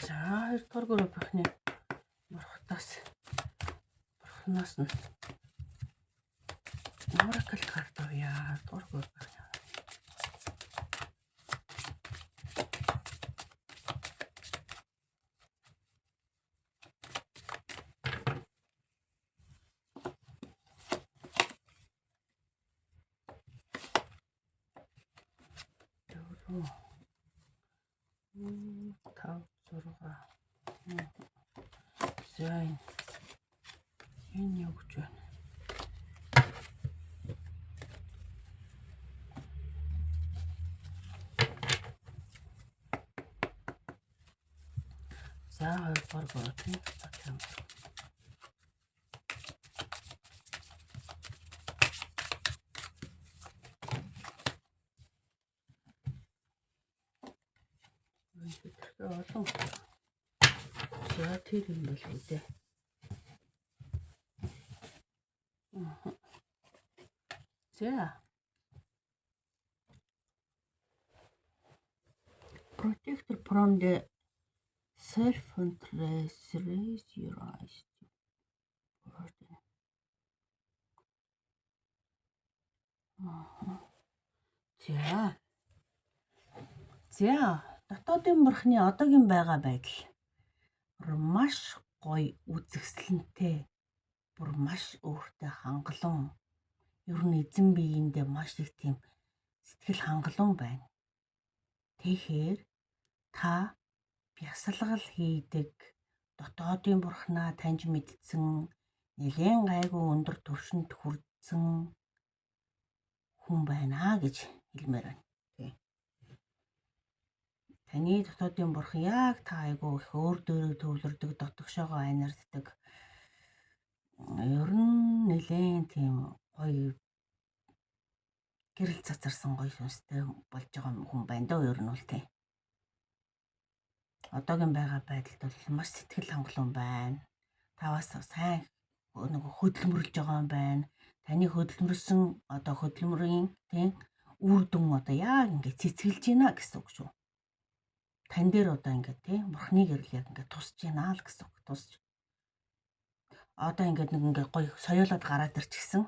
За 2-р группийнхний бурхнаас нь Oracle карт авъя. 2-р группийнхний. За энэ юу гэж байна? За 2 дугаар гоо тийм. олон. За тэр юм бол үдээ. За. Protector from the self-interest, raise your eyes to burden. За. За. Дотоодын бурхны одоогийн байгаа байдал маш гоё үзэсгэлэнтэй, бүр маш өөртөө хангалуун. Ер нь эзэн биеиндээ маш их тийм сэтгэл хангалуун байна. Тэгэхээр та бясалгал хийдэг, дотоодын бурхнаа таньж мэдсэн, нэлээд гайгүй өндөр түвшинд хүрсэн хүн байна гэж хэлмээр байна. Таны дотоодын бурхан яг та айгүй их өөр дөрөв төвлөрдөг, дотгошоогоо анирддаг. Ер нь нэлээд тийм гоё гэрэл цацарсан гоё сүнстэй болж байгаа хүн байна дөө ер нь бол тийм. Одоогийн байгаа байдалд бол маш сэтгэл хангалуун байна. Таваас сайн нэг хөдөлмөрлж байгаа юм байна. Таны хөдөлмөрсөн одоо хөдөлмөрийн тийм үр дүн одоо яг ингэ цэцгэлж байна гэсэн үг шүү. Тань дээр одоо ингэ тийм бурхны гэрэл яг ингэ тусж байна л гэсэн үг. Тусж. Одоо ингэ нэг ингэ гоё соёолоод гараад ирчихсэн.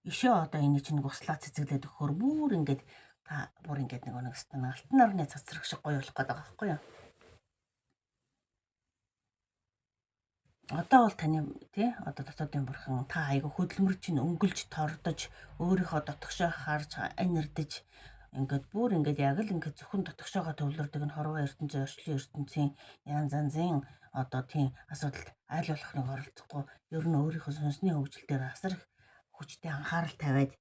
Ишээ одоо энэ чинь гуслаа цэцгэлээд өгөхөр бүр ингэ та бүр ингэ нэг алтан нарны цацрах шиг гоё болох гэдэг байгаа байхгүй юу? Одоо бол таны тий одоо дотоодын бурхан та айгу хөдөлмөр чинь өнгөлж тордож өөрийнхөө дотгошоо харж анирдаж ингээд бүр ингээд яг л ингээд зөвхөн дотгошоогоо төвлөрдөг нь хорвоо ертөнцийн орчлын ертөнцийн янз янзын одоо тийм асуудалд аль болох нэг оролцохгүй ер нь өөрийнхөө сүнсний хөгжил дээр асар их хүчтэй анхаарал тавиад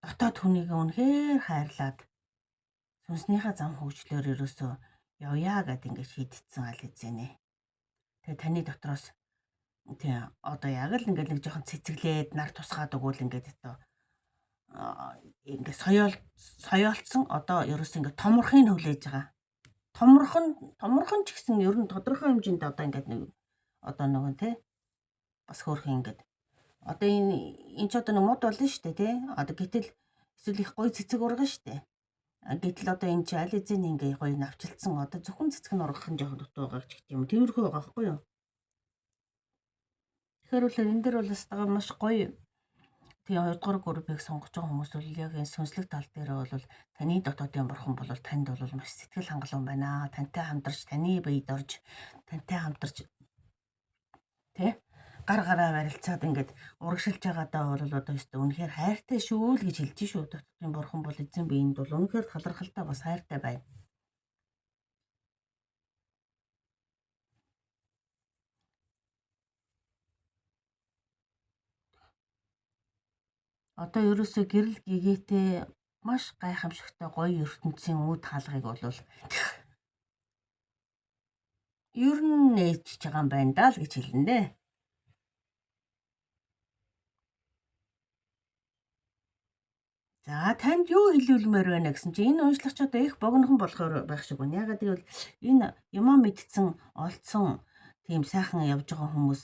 дотоод хүнийг үнэхээр хайрлаад сүнснийхээ зам хөгжлөөр ерөөсөө явъя гэд ингээд шийдтсэн аль хэзээ. Тэгээ таны дотроос тий одоо яг л ингээд нэг жоохон цэцгэлээд нар тусгаад өгвөл ингээд одоо ингээд соёолцсон одоо ерөөсөө ингээд томорхыг хүлээж байгаа. Томорхон ч гэсэн ер нь тодорхой хэмжээнд одоо ингээд нэг одоо нөгөө тий бас хөөрхөн ингээд одоо энэ ч одоо нэг мод болно шүү дээ тий. Одоо гэтэл эсвэл их гоё цэцэг ургана шүү дээ. Гэтэл одоо энэ чи аль хэзээ ингээ гоё навчилсан одоо зөвхөн цэцэг нь ургах нь жоохон дутуу байгаа ч гэх юм. Тиймэрхүү байгаа байхгүй юу? Тэгэхээр бол энэ дээр бол стага маш гоё тийм 2 дугаар группыг сонгож байгаа хүмүүс бол яг энэ сүнслэг тал дээр бол таны дотоодын бурхан бол танд бол маш сэтгэл хангалуун байна. Тантай хамтарч, таны биед орж, тантай хамтарч тий гар гараа барилцаад ингээд урагшилж байгаадаа бол одоо өстө үнэхээр хайртай шүү л гэж хэлж шүү. Дотоодын бурхан бол эзэн биеинд бол үнэхээр талархалтай бас хайртай байна. Одоо ерөөсөө гэрэл гэгээтэй маш гайхамшигтай гоё ертөнцийн үд хаалгыг бол ер нь нээж байгаа юм байна даа л гэж хэлнэ дээ. За танд юу хэлүүлмээр байна гэсэн чинь энэ уншлагч одоо их богинохон болохоор байх шиг байна. Ягаад гэвэл энэ юмаа мэдсэн олцсон тийм сайхан явж байгаа хүмүүс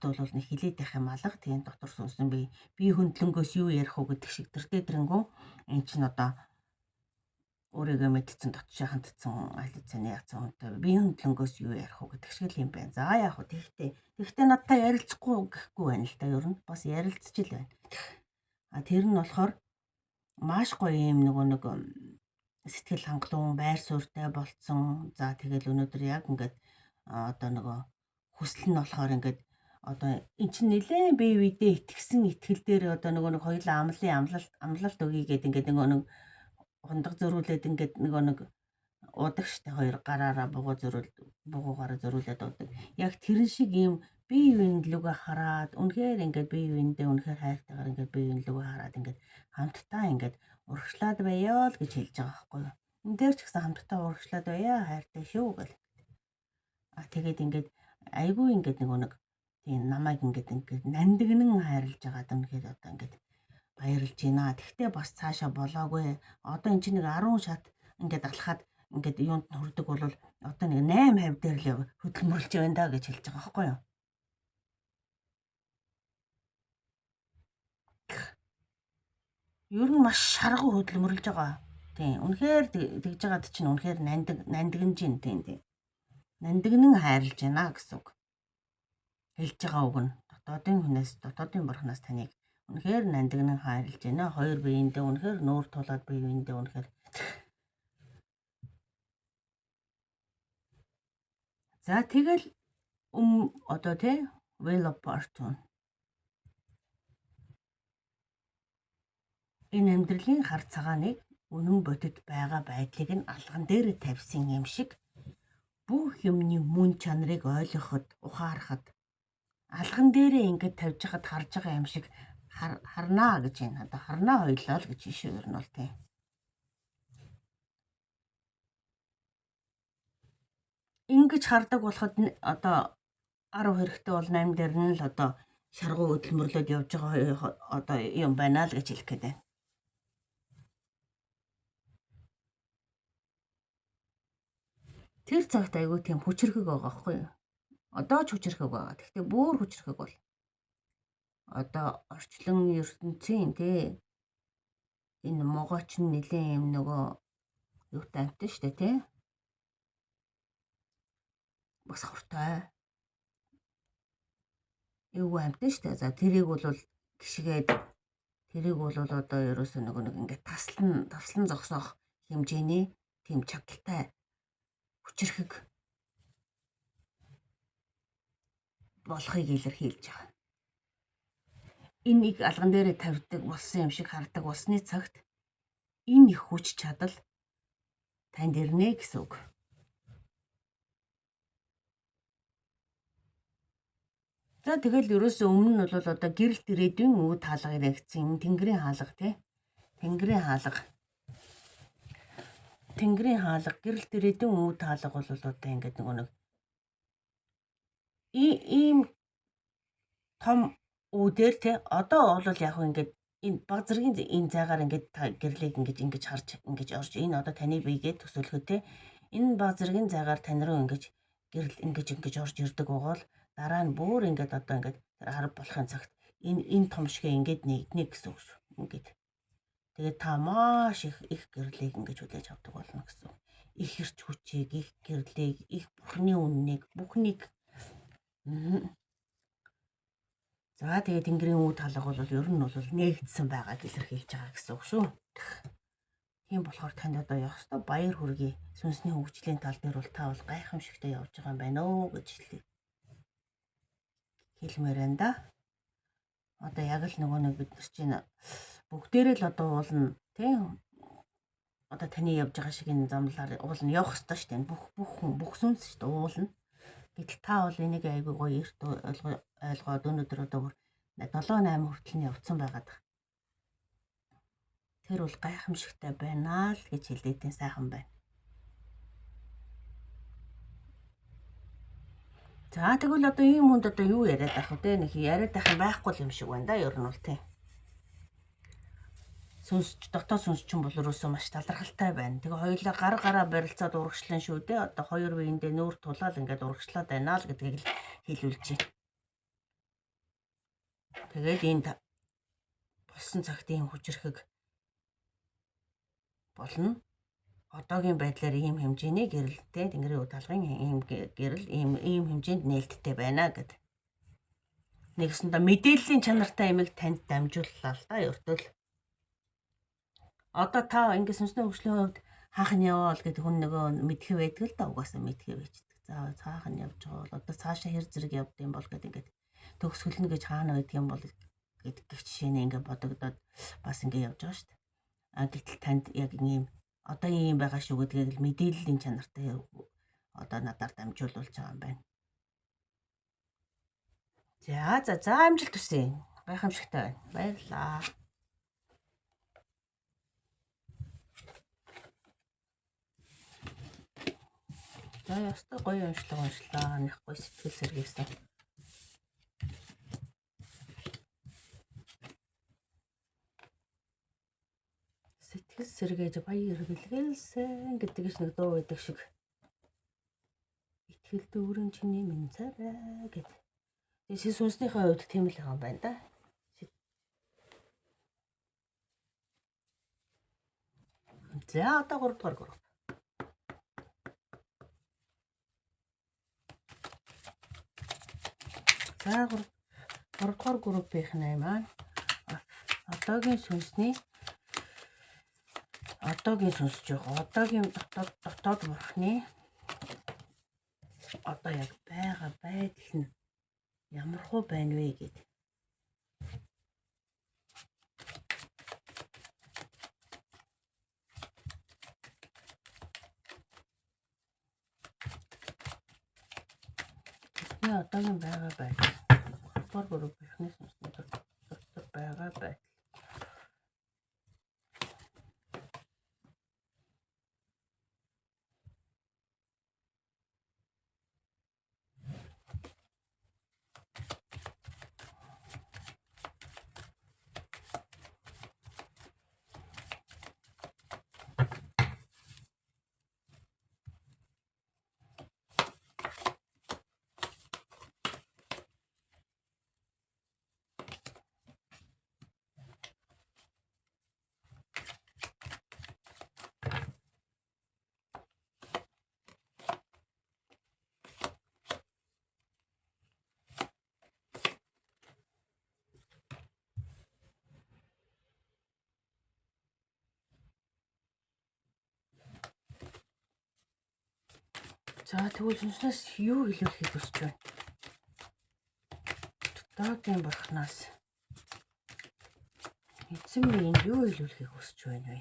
бол нэг хилээд байх юм алга. Тийм дотор сүнсэн би хөндлөнгөөс юу ярих уу гэдэг шиг тэрдэрэнгүү эн чинь одоо өөрийгөө мэдсэн дотшоо хандсан аль хэзээ яатсан хүнтэй би хөндлөнгөөс юу ярих уу гэдэг шиг юм байна. За яг хөө тэгтээ надтай ярилцахгүй гэхгүй байна л да. Ер нь бас ярилцчих л байна. Тэр нь болохоор маш гоё юм нэг сэтгэл хангалуун байр суурьтай болцсон. За тэгэл өнөөдөр яг ингээд одоо нөгөө хүсэл нь болохоор ингээд одоо эн чинь нэлээд бие биедээ итгэсэн итгэл дээр одоо нөгөө нэг хоёулаа амлалт өгье гэдэг ингээд нөгөө нэг хундаг зөрүүлээд ингээд нөгөө нэг удаг штэ хоёр гараараа бугуугаараа зөрүүлээд удаг. Яг тэрэн шиг ийм бие биеийн лүгэ хараад үнэхээр ингээд бие биендээ үнэхээр хайртайгаар ингээд бие биеийн лүгэ хараад ингээд хамтдаа ингээд урагшлаад байё л гэж хэлж байгаа байхгүй юу. Энд дээр ч гэсэн хамтдаа урагшлаад байя хайртай шүү гэл. Тэгээд ингээд айгүй ингээд нэг тийм намайг ингээд нандинан хайрлаж байгаад үнэхээр одоо ингээд баярлж байна. Тэгтээ бас цаашаа болоогүй. Одоо эн чинь нэг 10 шат ингээд алхаад ингээд юунд нь хүрдэг бол одоо нэг 8 50 дээр л хөдөлмөрлж байна да гэж хэлж байгаа байхгүй юу. Ер нь маш шаргуу хөдөлмөрлж байгаа. Тийм. Үнэхээр тэгж байгаад чинь үнэхээр нандинж ин тийм. Нандинан хайрлаж байна гэсэн үг. Хэлж байгаа үг нь дотоодын бурхнаас таныг үнэхээр нандинан хайрлаж байна. Хоёр биеиндээ үнэхээр нүүр тулаад биеиндээ үнэхээр. За тэгэл одоо тий Wheel of Fortune. Энэ амьдралын хар цагааныг үнэн бодит байгаа байдлыг нь алган дээр тавьсан юм шиг бүх юмны мөн чанарыг ойлгоход, ухаарахад алган дээрээ ингээд тавьж хахад харж байгаа юм шиг харнаа гэж байна. Одоо харнаа хоёлоо л гэж ишээ ер нь бол тий. Ингэж хардаг болоход одоо 10 хэрэгтэй бол 8 дээр нь л одоо шаргуу хөдөлмөрлөд явж байгаа одоо юм байна л гэж хэлэх гээд байна. Тэр цагт айгүй тийм хүчрхэг байгаа байхгүй юу? Одоо ч хүчрхэг байгаа. Гэхдээ бүр хүчрхэг бол одоо орчлон ертөнцийн тий энэ могооч нь нэлээд юм нөгөө юутай амтэн штэ тий. Бас хортой. Эвгүй амтэн штэ. За тэрийг бол гიშгээд тэрийг бол одоо ерөөсөө нэг ингээд таслан зогсоох хэмжээний тийм чадaltaй хүчрхэг болохыг илэрхийлж байгаа. Энэ их алган дээрээ тавьдаг болсон юм шиг хардаг болсны цагт энэ их хүч чадал танд ирнэ гэсэн үг. За тэгэл ерөөсөө өмнө нь бол одоо гэрэлт ирээдүйн үе таалга яригдсан тэнгэрийн хаалга тий. Тэнгэрийн хаалга гэрэлт ирээдүйн үе таалга бол одоо ингээд нэг ийм том үүдээр тий одоо бол яг ингээд энэ баг зэргийн энэ зайгаар ингээд та гэрлийг ингэж харж ингэж орж энэ одоо таны биегээ төсөөлөхөө тий энэ баг зэргийн зайгаар тань руу ингэж гэрэл ингэж орж ирдэг байгаа л дараа нь бүр ингээд одоо ингээд хар болохын цагт энэ том шигээ ингээд нэгднэ гэсэн үг шүү. Ингээд тэгээд та маш их гэрлийг ингэж хүлээж авдаг болно гэсэн. Их хэрч хүчийг, их гэрлийг, их бурхны үннийг бүхнийг. За тэгээд тэнгэрийн үе таалга бол ер нь бол нээгдсэн байгааг илэрхийлж байгаа гэсэн үг шүү. Тийм болохоор танд одоо явах ёстой баяр хүргэе. Сүнсний хөгжлийн тал дээр бол та бол гайхамшигтай явж байгаа юм байна оо гэж хэлмээр байна да. Одоо яг л нөгөө нэг бид нар чинь бүгдээрээ л одоо уулна тийм одоо таны явж байгаа шиг энэ замлаар уулна явах ёстой шүү дээ. Бүх сүнс шүү дээ уулна. Гэтэл та бол энийг айгүй гоё эрт ойлгоод өнөөдөр одоо 7-8 хүртэл нь явцсан байгаад. Тэр бол гайхамшигтай байна л гэж хэлээдэн сайхан байна. За тэгвэл одоо ийм хүнд одоо юу яриад байх вэ? Нэг яриад байх юм байхгүй юм шиг байна да ер нь бол тийм. Дотоод сүнс чинь бол ерөөсөө маш талархалтай байна. Тэгээ хоёулаа гараа барилцаад урагшлан шүү дээ. Одоо хоёр биеиндээ нүүр тулаал ингээд урагшлаад байна л гэдгийг л хэлүүлж байна. Тэгээд энэ болсон цагт ийм хүчрхэг болно. Одоогийн байдлаар ийм хэмжээний гэрэлтэй тэнгэрийн үе таалгын ийм гэрэл ийм хэмжээнд нээлттэй байна гэдэг. Нэгсэндээ мэдээллийн чанартай ямиг танд дамжууллаа л да ердөө. Одоо та ингээд сүнсний хөгжлийн хувьд хаах нь яваал гэдэг хүн нөгөө мэдхээ байдаг л да угаасаа мэдхээ байждаг. За цаах нь явж байгаа бол одоо цаашаа хэр зэрэг явд юм бол гэдэг ингээд төгсгөлнө гэж хаана байдаг юм бол гэдэг жишээ нь ингээд бодогдоод бас ингээд явж байгаа шүү дээ. Гэтэл танд яг ийм одоо ийм байгаа шүү гэдгийг л мэдээллийн чанартай одоо надаар дамжуулуулж байгаа юм байна. За амжилт хүсье. Гайхамшигтай байна. Баярлалаа. За ястаа гоё уншлаа. Нэхгүй сэтгэл сэргээсэн. Сэтгэл сэргээж баяр бэлгэлсэн гэдэг ч нэг дуу байдаг шиг. Итгэл дүүрэн чиний минь царай гэдэг. Тэгээд сүнснийхээ хувьд тийм л байгаа юм байна да. За одоо 3 дугаар групп. За 3 дугаар группийн маань одоогийн сүнсний сүнс жоох. Одоогийн дотоод бурхны одоо яг байгаа байдал нь ямар хөө байна вэ гэдэг. Одоогийн байгаа байдал. 3 дугаар группийн сүнсний дотоод байгаа байдал. За тэгвэл сүнснээс юу хэлүүлэхийг хүсэж байна? Дотоодын бурхнаас эзэн минь юу хэлүүлэхийг хүсэж байна вэ?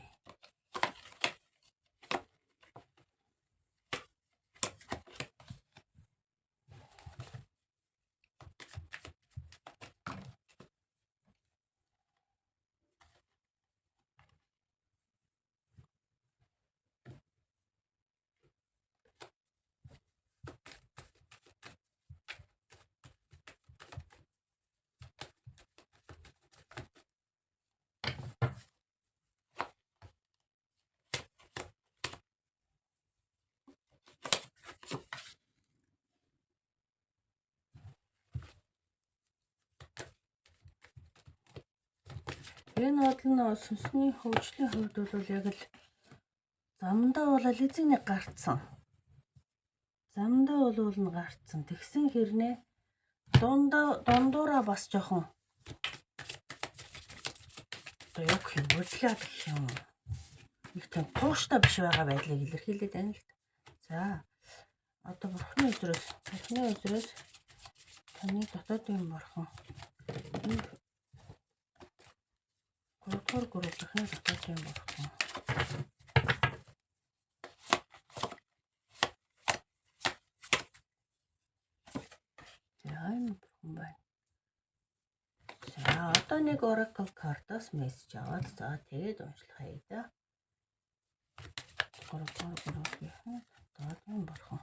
Энэ бодол нь сүнсний хөгжлийн хувьд бол яг л замдаа бол эзэн нэг гарцсан. Замдаа бол нь гарцсан. Тэгсэн хэрнээ дундуураа бас жоохон одоо яг юм бодлоо гэх юм. Их тийм тууштай биш байгаа байдлыг илэрхийлээд байна л. За одоо бурхны өдрөөс таны дотоодын бурхан 3 дугаар группийн дотоодын бурхан. Энэ бурхан байна. За одоо нэг Oracle картаас мессеж аваад за тэгээд уншлахаа да. 3 дугаар группийн дотоодын бурхан.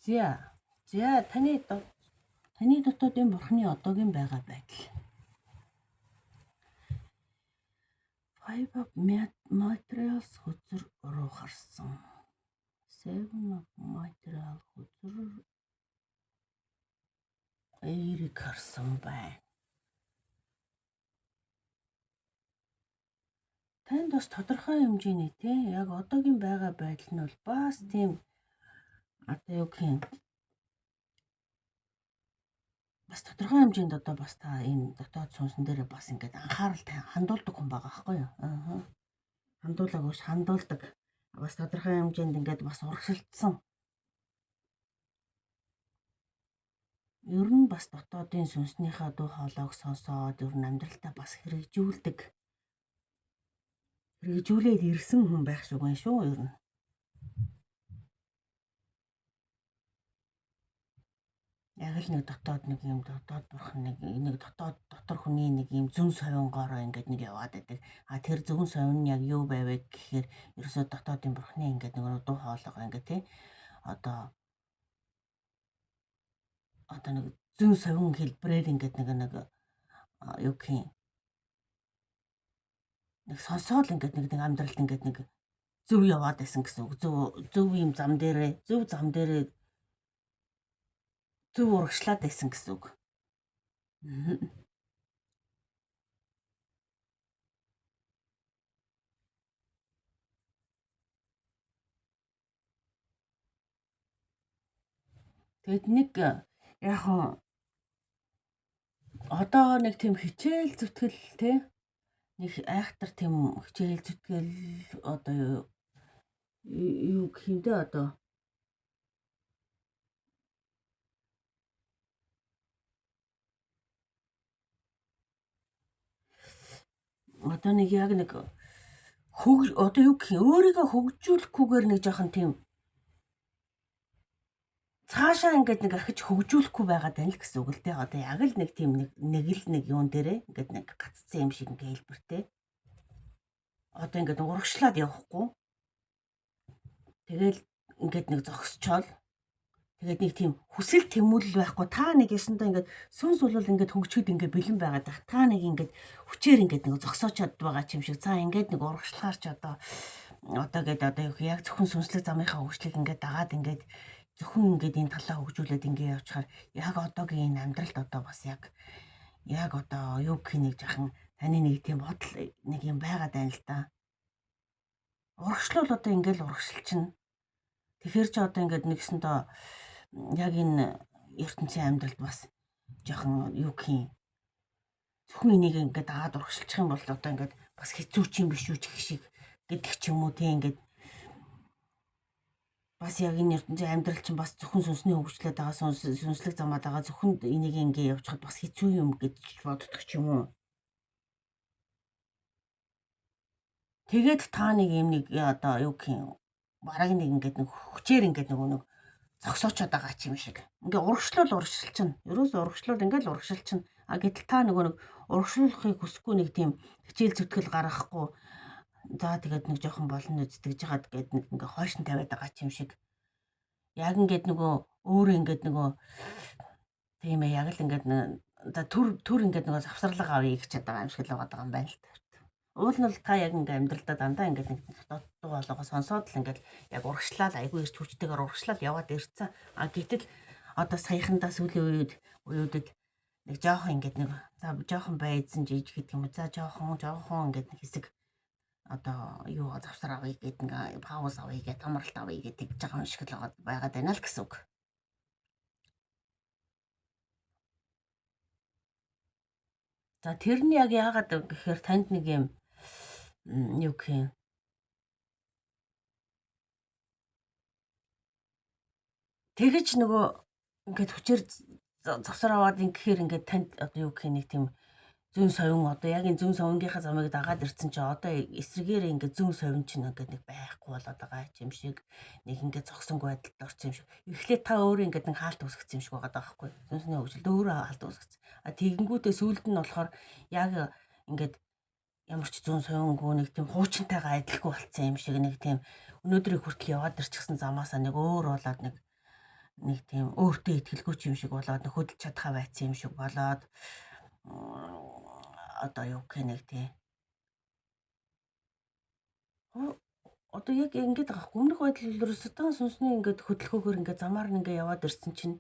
За таны дотоодын бурхны одоогийн байгаа байдал. 5 of materials хөзөр руу харсан. 7 of material хөзөр Эерийг харсан байна. Танд бас тодорхой хэмжээний тий яг одоогийн байгаа байдал нь бол бас тийм одоо юу гэх юм бас тодорхой хэмжээнд одоо бас та энэ дотоод сүнсэн дээр бас ингээд анхаарал хандуулдаг хүн байгаа байхгүй юу? Аа. Хандуулдаг. Бас тодорхой хэмжээнд ингээд бас урагшилтсан. Ер нь бас дотоодын сүнснийхээ дуу хоолойг сонсоод ер нь амьдралтаа бас хэрэгжүүлээд ирсэн хүн байх шиг байна шүү ер нь. Яг л нэг дотоод нэг юм дотоод бурхан нэг дотор хүний нэг юм зүн совингоороо ингээд нэг яваад байдаг. Тэр зүн совин нь яг юу байвэ гэхээр ерөөсөө дотоодын бурханы ингээд нэг дуу хоолойгоо ингээд тий одоо нэг зүн совин хэлбрээр ингээд нэг юу гэх юм нэг сонсоод ингээд нэг амьдралд ингээд нэг зөв яваад байсан гэсэн үг. Зөв юм зам дээрээ зөв урагшлаад байсан гэсэн үг. Тэгэд нэг яг одоо нэг тийм хичээл зүтгэл тий нэг айхтар тийм хичээл зүтгэл одоо юу гэх юм дээ одоо нэг яг нэг одоо юу гэх юм өөрийгөө хөгжүүлэхгүйгээр нэг жоохон тийм цаашаа ингээд нэг ахиж хөгжүүлэхгүй байгаад байна л гэсэн үг л дээ. Одоо яг л нэг тийм нэг юун дээрээ ингээд нэг гаццсан юм шиг ингээд хэлбэртэй. Одоо ингээд урагшлаад явахгүй. Тэгэл ингээд нэг зогсчоол. Тэгээд нэг тийм хүсэл тэмүүлэл байхгүй. Та нэг ясандаа ингээд сүнс бол ингээд хөгжөхөд ингээд бэлэн байгаад байх. Та нэг ингээд хүчээр ингээд нэг зогсоочод байгаа юм шиг. За ингээд нэг урагшлахаарч одоо яг зөвхөн сүнслэг замынхаа хөгжлийг ингээд дагаад ингээд зөвхөн ингээд энэ талаа хөгжүүлээд ингээд явчихаар яг одоогийн энэ амьдралд одоо бас яг одоо юу гэх нэг жахан таны нэг тийм бодол нэг юм байгаад байна л да. Урагшлал одоо ингээд л урагшилчихна. Тэгэхээр ч одоо ингээд нэгсэндээ яг энэ ертөнцийн амьдралд бас жоохон юу гэх юм зөвхөн энийг ингээд дагаад урагшилчих юм бол одоо ингээд бас хэцүү ч юм биш үү гэх шиг гэдэг ч юм уу тийм ингээд бас яг энэ ертөнцийн амьдрал чинь бас зөвхөн сүнсний хөгжлөд байгаа сүнслэг замаад байгаа зөвхөн энийг ингээд явуулахад бас хэцүү юм гэж боддог ч юм уу. Тэгээд та нэг юм нэг одоо юу гэх юм бараг нэг ингээд нэг хүчээр ингээд нэг зогсоочод байгаа ч юм шиг. Ингээ урагшилчихна. Ерөөсөө ингээл урагшилчихна. Гэтэл та нэг урагшлахыг хүсэхгүй нэг тийм хичээл зүтгэл гаргахгүй. За тэгээд нэг жоохон болно үздэгж хагаад гээд нэг ингээ хойшин тавиад байгаа ч юм шиг. Яг ингээд өөрөө ингээд тийм ээ яг л ингээд за төр ингээд завсарлага авъя гэж чаддаг юм шиг л байгаа юм байна л та. Уул нь та яг ингээ амьдралдаа дандаа ингээ нэг дотоод болгоо сонсоод л ингээ яг урагшлал айгүй ирч хүчтэйгээр урагшлал яваад ирсэн. Гэтэл одоо саяхандаа сүүлийн үеүүдэд нэг жоохон ингээ нэг за жоохон байзан жижиг гэдэг юм. За жоохон ингээ нэг хэсэг одоо юу завсар авъя гэдэг ингээ пауз авъя гэдэг амралт авъя гэдэг жоохон шиг л байгаад байна л гэсэн үг. За тэр нь яг яагаад гэхээр танд нэг юм юу гэх юм тэгэж нөгөө ингээд хүчээр завсар аваад ингэхээр ингээд танд одоо юу гэх нэг тийм зүүн совин одоо яг энэ зүүн совингийнхаа замыг дагаад ирсэн чи одоо эсрэгээр ингээд зүүн совин чинь ингээд нэг байхгүй болоод байгаа юм шиг нэг ингээд зогсонгүй байдалд орсон юм шиг. Эхлээд та өөрөө ингээд нэг хаалт үсгэсэн юм шиг байгаа байхгүй. Сүнсний хөгжилд өөрөө хаалт үсгэсэн. Тэгэнгүүтээ сүүлд нь болохоор яг ингээд ямар ч зүүн совингүй нэг тийм хуучинтайгаа адилгүй болцсон юм шиг нэг тийм өнөөдрийг хүртэл яваад ирчихсэн замаасаа нэг өөр болоод нэг тийм өөртөө итгэлгүй юм шиг болоод нэг хөдөлж чадхаа байцсан юм шиг болоод одоо юу гэх нэг тийм одоо яг ингэж байгаа хгүй өмнөх байдал ерөөсөө та сүнсний ингээд хөдөлгөөгөр ингээд замаар нь ингээд яваад ирсэн чинь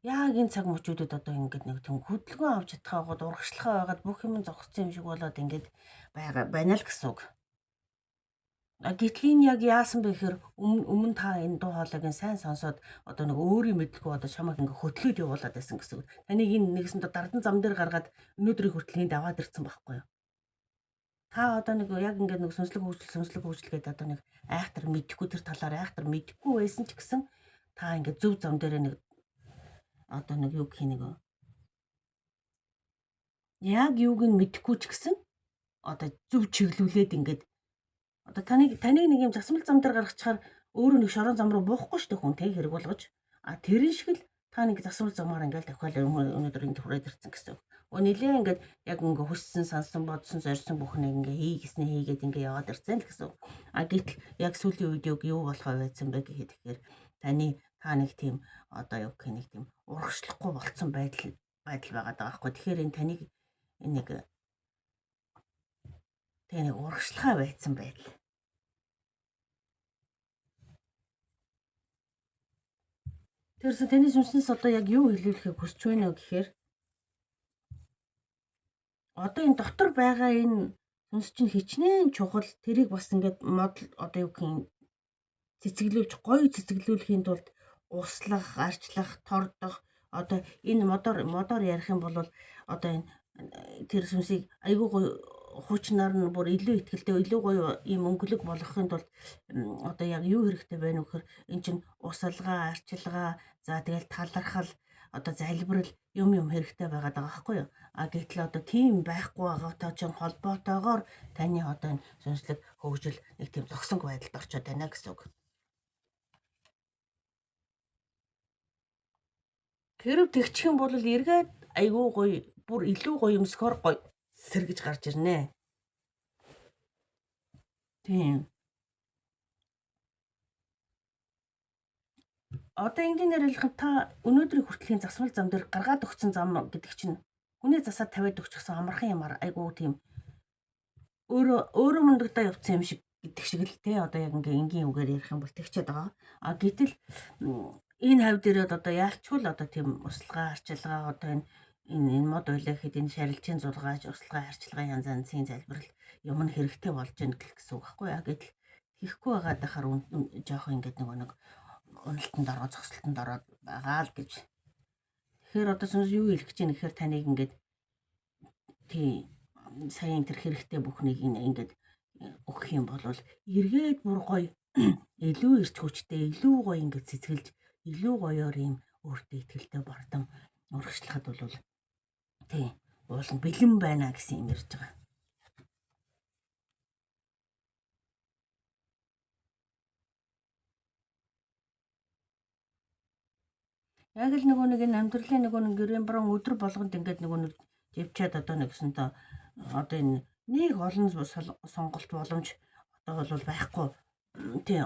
Яг энэ цаг мөчүүдэд одоо ингээд нэг тийм хөдөлгөөн авч чадхаагаад урагшлахаа байгаад бүх юм зогссон юм шиг болоод ингээд байна л гэсэн үг. Гэтэл энэ яг яасан бэ гэхээр өмнө та энэ дуу хоолойг сайн сонсоод одоо нэг өөрийн мэдлгүй одоо чамайг ингээ хөтлөөд явуулаад байсан гэсэн үг. Таныг энэ нэгсэндээ дардан зам дээр гаргаад өнөөдрийн хүртэл энд аваад ирсэн байхгүй юу? Та одоо нэг яг ингээд нэг сүнслэг хөгжил гэдэг одоо нэг айхтар мэдэхгүй тэр талаар айхтар мэдэхгүй байсан ч гэсэн та ингээд зөв зам дээр нэг одоо нэг юу гэх нэг яг юуг нь мэдэхгүй ч гэсэн одоо зөв чиглүүлээд ингээд одоо таныг нэг юм засмал зам дээр гаргачихаар өөрөө нэг шорон зам руу буухгүй шүү дээ хүн тэг хэрэг болгож. Тэрэн шиг л та нэг засмал замаар ингээд давхиал өнөөдөр энд хүрээд ирсэн гэсэн үг. Нилээ ингээд яг ингээ хүссэн, сансан, бодсон, зорьсон бүхнийг ингээ хийгээснээ хийгээд ингээ яваад ирсэн л гэсэн үг. Гэтэл яг сүүлийн үед юу болохоо байсан бэ гэхэд тэгэхээр та нэг тийм одоо юу гэх нэг тийм урагшлахгүй болцсон байдал байгаад байгаа байхгүй. Тэгэхээр энэ таныг нэг урагшлахаа байцсан байдал. Тэрс таны сүнснээс одоо яг юу хэлүүлэхийг хүсэж байна вэ гэхээр одоо энэ дотор байгаа энэ сүнс чинь хичнээн чухал. Тэрийг бас ингээд модал одоо юу гэх юм цэцэглүүлж гоё цэцэглүүлэхийн тулд услах, арчлах, тордох одоо энэ модоор ярих юм бол одоо энэ тэр сүнсийг айгүй гоё хуучнаар нь бүр илүү ихтэй илүү гоё юм өнгөлөг болгохын тулд одоо яг юу хэрэгтэй байна вэ гэхээр эн чинь усалгаа, арчилгаа, за тэгэл талархал одоо залбирал юм хэрэгтэй байгаад байгаа байхгүй юу? Гэтэл одоо тийм байхгүй байгаатай ч холбоотойгоор таны одоо энэ сүнслэг хөгжил нэг тийм зогсонг байдалд орчод байна гэсэн үг. Хэрв тэгчих юм бол эргээд айгүй гоё бүр илүү гоё юмсгоор гоё сэргэж гарч ирнэ. Тийм. Одоо энгийнээр хэлэх та өнөөдрийн хүртлийн засвал зам дээр гаргаад өгсөн зам гэдэг чинь хүний засаад тавиад өгчихсөн амархан юмар айгүй тийм өөрөө мундагдаа явцсан юм шиг гэдэг шиг л те одоо яг ингээ энгийн үгээр ярих юм бол тэгчээд байгаа. Гэтэл энэ хавь дээрээ одоо яалчгүй л одоо тийм услага арчилгаа одоо энэ мод ойлаа гэхэд энэ шарилжийн зулгааж услага арчилгаа янз янзын залбирал юм нь хэрэгтэй болж байна гэсэн үг байхгүй яа. Гэтэл хийхгүй байгаад дахаар жоох ингээд нэг уналтанд ороод зогсолтонд ороод байгаа л гэж. Тэгэхээр одоо сүнс юу хэлэх гэж байна гэхээр таныг ингээд тий саяын тэр хэрэгтэй бүхнийг ингээд өгөх юм бол эргээд бүр гоё илүү эрч хүчтэй илүү гоё ингээд цэцгэлж илүү гоёор юм өөртөө ихтэй бардам урагшлахад бол тий уулын бэлэн байна гэсэн юм ярьж байгаа. Яг л нөгөө нэг энэ амьдралын нөгөө нэг гэрэн баруун өдөр болгонд ингээд нөгөө нэг живчээд одоо нэгсэнтэй одоо энэ нэг олон сонголт боломж одоо бол байхгүй тий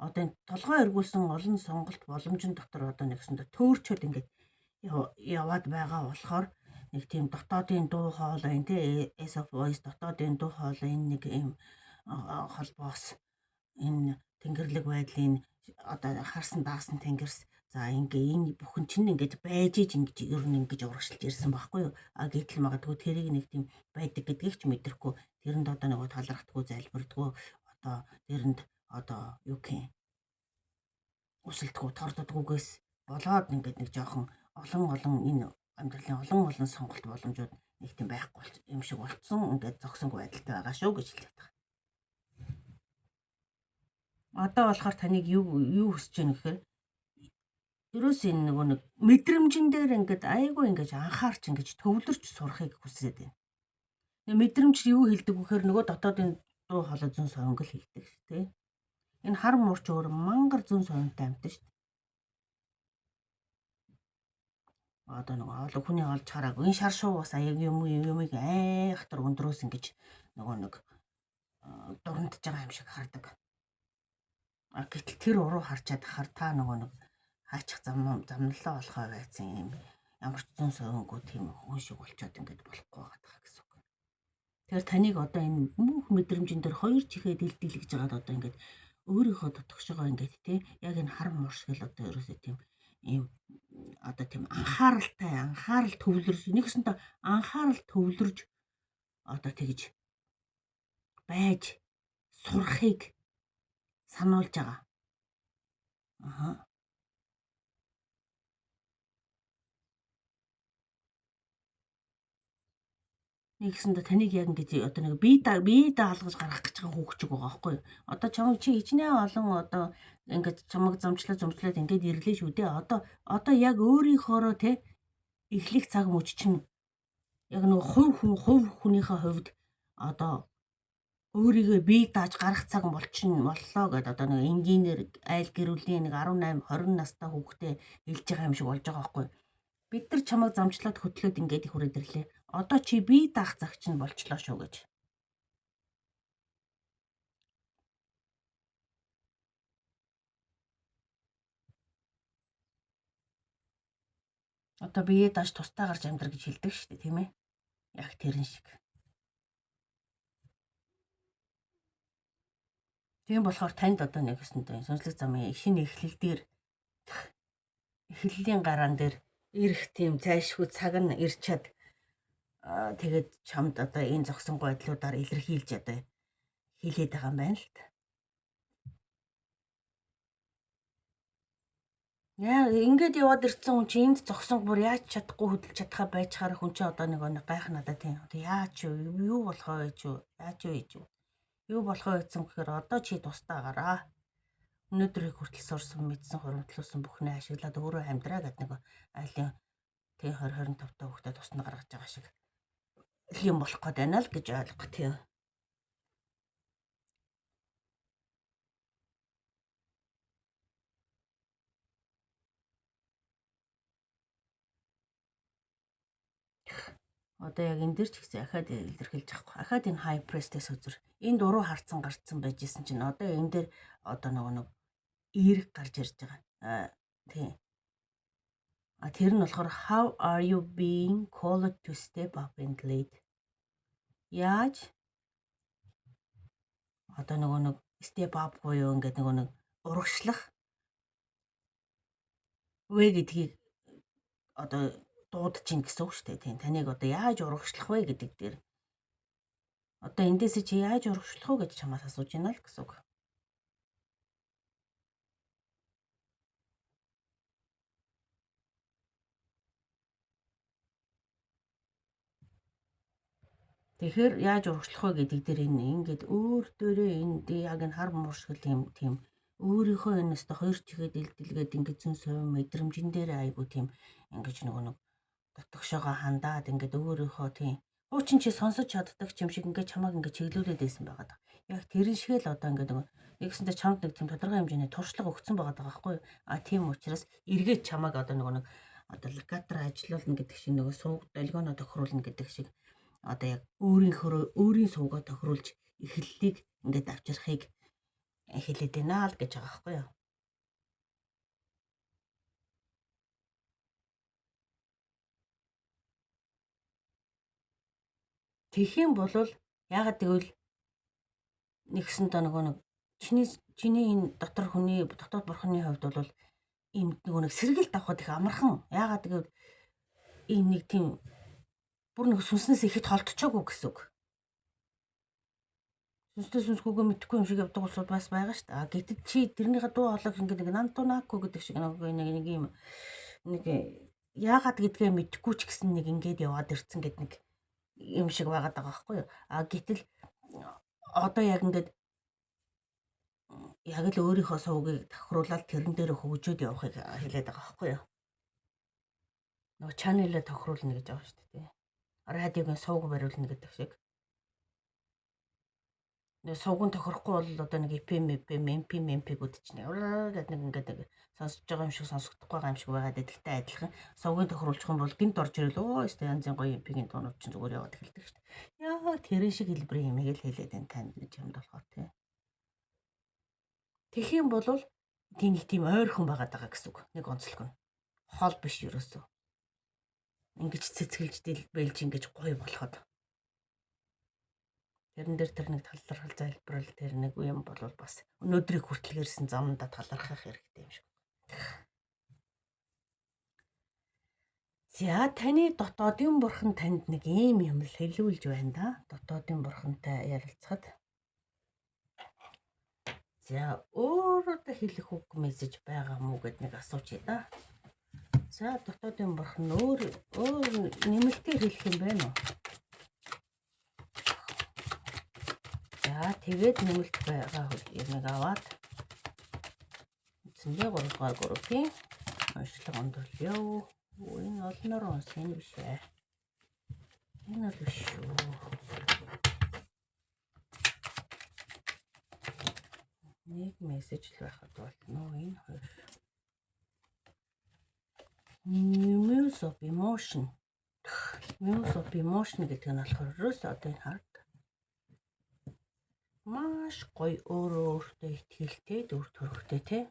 одоо энэ толгой эргүүлсэн олон сонголт боломжийн дотор одоо нэгсэнтэй төөрчөөд ингээд яваад байгаа болохоор нэг тийм дотоодын дуу хоолой тий SF voice дотоодын дуу хоолой энэ нэг юм холбоос энэ тэнгэрлэг байдлын одоо харсан даасан тэнгэрс за энэ бүхэн чинь ингэж байж ингэж ер нь ингэж урагшилж ирсэн байхгүй юу? Гэтэл магадгүй тэрийг нэг тийм байдаг гэдгийг ч мэдрэхгүй тэрэнд одоо нэг талархдаггүй залбирдаггүй одоо тэрэнд одоо юу гэх юм усалдаггүй торддаггүйгээс болоод ингээд нэг жоохон олон энэ амьдралын олон сонголт боломжууд нэг тийм байхгүй юм шиг болцсон ингээд зогсонгүй байдалтай байгаа шүү гэж хэлээд байгаа. Одоо болохоор таныг юу хүсэж байна гэхээр ерөөс энэ нөгөө нэг мэдрэмжин дээр ингээд айгүй ингэж анхаарч ингэж төвлөрч сурахыг хүсээд байна. Мэдрэмж юу хэлдэг вэхээр нөгөө дотоодын дуу хоолой зүүн сонгол хэлдэг шүү дээ. Энэ хар муурч өөр мангар зүүн сонгонтой амьд шүү дээ. Одоо нөгөө олон хүний олж хараагүй энэ шар шуу бас аяг юмыг айхтар өндрөөс ингэж нөгөө нэг дурандж байгаа юм шиг хардаг. Гэтэл тэр уруу харчаад хар та нөгөө нэг хаачих замналаа болохоо байсан юм ямар ч зүүн сонгогүй тийм хүн шиг болчоод ингэж болохгүй байгаа гэсэн үг. Тэгэхээр таныг одоо энэ бүх мэдрэмжин дээр хоёр чихээ дэлдэлгэж байгаад одоо ингэж өөрийнхөө дотгошгоо ингэж тий яг энэ хар мууршгэл одоо ерөөсөө тийм ийм одоо тийм анхаарал төвлөрж нэгсэндээ анхаарал төвлөрж одоо тэгж байж сурахыг сануулж байгаа. Нэгсэндээ таныг яг ингэж одоо нэг бие даалгаж гаргах гэж байгаа хүүхчиг байгаа байхгүй юу? Одоо чамайг чи хичнээн олон одоо ингэж чамайг зомчлоод ингэж ирлээ шүү дээ. Одоо яг өөрийнхоороо те эхлэх цаг мөч чинь яг нэг хувь хүнийхээ хувьд одоо өөрийгөө бие дааж гарах цаг боллоо гэдээ одоо нэг энгийнээр айл гэрүүлийн нэг 18 20 настай хүүхдээ хэлж байгаа юм шиг болж байгаа байхгүй. Бид нар чамайг замчлаад хөтлөөд ингээд их хүрээд ирлээ. Одоо чи бие даах цаг чинь болчлоо шүү гэж. Одоо бие дааж тустай гарч амьдр гэж хэлдэг шүү дээ, тийм ээ. Яг тэрэн шиг. Тийм болохоор танд одоо нэг гэсэндээ сонслог замын шинэ эхлэлийн гараан дээр ирэх тийм зайлшгүй цаг нь ирч чад тэгээд чамд одоо энэ зогсонгүй байдлуудаар илэрхийлж одоо хийлээд байгаа юм байна л та. Яа ингээд яваад ирсэн хүн чи энд зогсон бүр яаж чадахгүй хөдөлж чадхаа байж харах хүн чи одоо нэг гайх надад тийм яаж юу болохоо байж юу яаж юу юу болохоо гэсэн гэхээр одоо чи тустаа гараа. Өнөөдрийг хүртэл сурсан мэдсэн хуримтлуулсан бүхнээ ашиглаад өөрөө амьдраа гэдэг нэг айлын тий 20-25 та хүүхдэд тусна гаргаж байгаа шиг юм болох гээд байна л гэж ойлгох тийм. Одоо яг энэ дэр ч гэсэн ахаад илэрхийлж байхгүй. Ахаад энэ high priestess үзэр энд уруу харцсан гарцсан байжсэн чинь одоо энэ дээр одоо нэг эерэг гарч ирж байгаа. Тийм. Тэр нь болохоор how are you being called to step up and lead? Яаж одоо нэг step up буюу ингээд нэг урагшлах вэ гэдгийг одоо дуудаж ийн гэсэн үг шүү дээ. Тийм. Таныг одоо яаж урагшлах вэ гэдэг дээр одоо эндээс чи яаж урагшлах вэ гэж чамаас асууж байна л гэсэн үг. Тэгэхээр яаж урагшлах вэ гэдэг дээр энэ ингээд өөр дөрөө энд яг энэ хар мууршгал тийм өөрийнхөө энэ өстө хоёр чигээд дэлгээд ингээд зэн совин мэдрэмжэн дээр айгу тийм ингэж нэг дотгошоогоо хандаад ингээд өөрийнхөө тийм хуучин чи сонсож чаддаг юм шиг ингээд чамайг ингээд чиглүүлээд байсан байгаа даа. Яг тэрэн шиг л одоо ингээд нэгсэндээ чамд нэг тийм тодорхой хэмжээний туршлага өгсөн байгаа даа байхгүй юу? Тийм учраас эргээд чамайг одоо нэг одоо локатор ажиллуулна гэдэг шиг нөгөө сууг долгионо тохируулна гэдэг шиг одоо яг өөрийн суугаа тохируулж эхлэлийг ингээд авчрахыг хэлээд байна л гэж байгаа байхгүй юу? Тэгэх юм бол ягаад гэвэл нэгсэндээ нэг чиний энэ дотоод бурхны хувьд бол ийм нэг сэргэлт авахд их амархан. Ягаад гэвэл ийм нэг тийм бүр нэг сүнснээс ихэд холдчихоогүй гэсэн үг. Сүнсгүйгээ мэдхгүй юм шиг явдаг улсууд бас байгаа шүү дээ. Гэтэл чи тэрнийхээ дуу хоолойг ингээд нэг нантунааку гэдэг шиг нэг юм нэг яагаад гэдгээ мэдхгүй ч гэсэн нэг ингээд яваад ирсэн гэдэг нэг юм шиг байгаад байгаа байхгүй юу? Гэтэл одоо яг ингээд яг л өөрийнхөө суугийг тохируулаад тэрэн дээр хөгжөөд явахыг хэлээд байгаа байхгүй юу? Нөгөө чанелээ тохируулна гэж байгаа шүү дээ. Радиогийн сууг бариулна гэдэг шиг. Нэг суугын тохирохгүй бол одоо нэг FM, MP-гүүд чинь гэдэг нэг ингээд сонсож байгаа юм шиг сонсогдохгүй байгаа юм шиг байгаад гэдэгтэй адилхан суугийн тохируулчих юм бол гинт орж ирэл өстэй янзын гоё MP-гийн дуунууд чинь зүгээр яваад эхэлдэг шүү дээ. Яа тэрэн шиг хэлбэрийн юм ийг л хэлээд энэ танд гэж юмд болохоор тий. Тэгэх юм бол тийм ойрхон байгаад байгаа гэсэн үг. Нэг онцлог нь. Хоол биш ерөөсөө. Ингэж цэцгэлж бэлж ингэж гоё болоход. Тэрэн дээр тэр нэг талархал залбирал тэр нэг юм бол бас өнөөдрийг хүртэл ирсэн замдаа талархах хэрэгтэй юм шиг. За таны дотоодын бурхан танд нэг ийм юм л хэлүүлж байна да. Дотоодын бурхантай ярилцахад. За өөрөөр хэлэх үг мессеж байгаа мүү гэд нэг асуучих да. За дотоодын бурхан өөр нэмэлтээр хэлэх юм байна уу? За тэгээд нэмэлт байгаа юмыг аваад эцэндээ 3 дугаар группийн уншлага өндөрлөё. Энэ олноор унсан энэ биш ээ. Энэ л биш шүү. Нэг мессеж л байхад болно. Энэ хоёр. Muse of emotion. Muse of emotion гэдэг нь болохоор ерөөсөө одоо энэ хард. Маш гоё өөртөө итгэлтэй, дүр төрхтэй тий.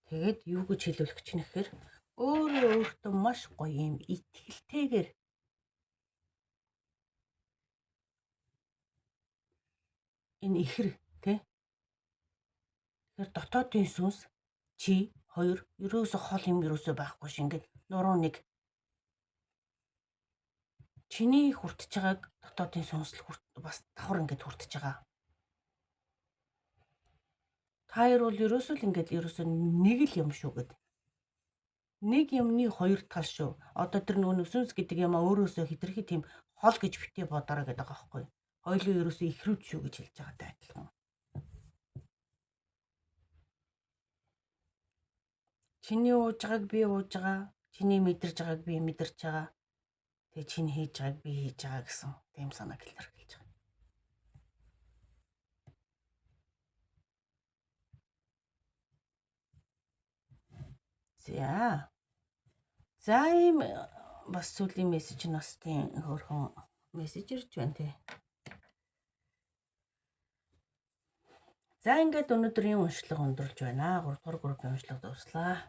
Тэгээд юу гэж хэлүүлэх чинь гэхээр өөртөө маш гоё юм итгэлтэйгээр энэ ихэр тий. Тэгэхээр дотоодын сүнс чи хоёр ерөөсө хол юм ерөөсө байхгүй ш ингээд нуруу нэг чиний хүртэж байгааг дотоодын сүнсэл бас давхар ингээд хүртэж байгаа. Хоёр бол ерөөсөө л ингээд ерөөсөө нэг л юм шүү гэд. Нэг юмны хоёр тал шүү. Одоо тэр нөгөө сүнс гэдэг юм а өөрөөсөө хитрхи тийм хол гэж битээ бодороо гэдэг байгаа байхгүй. Хоёулаа ерөөсөө ихрүүд шүү гэж хэлж байгаатай адилхан. Чиний ууж байгааг би ууж байгаа. Чиний мэдэрж байгааг би мэдэрч байгаа. Тэгээ чиний хийж байгааг би хийж байгаа гэсэн тийм санааг илэрхийлж байгаа. За ийм бас сүүлийн мессеж нь бас тийм хөөрхөн мессеж ирж байна тий. За ингээд өнөөдрийн уншлага өндөрлж байна. 3 дугаар группийн уншлагад дуслаа.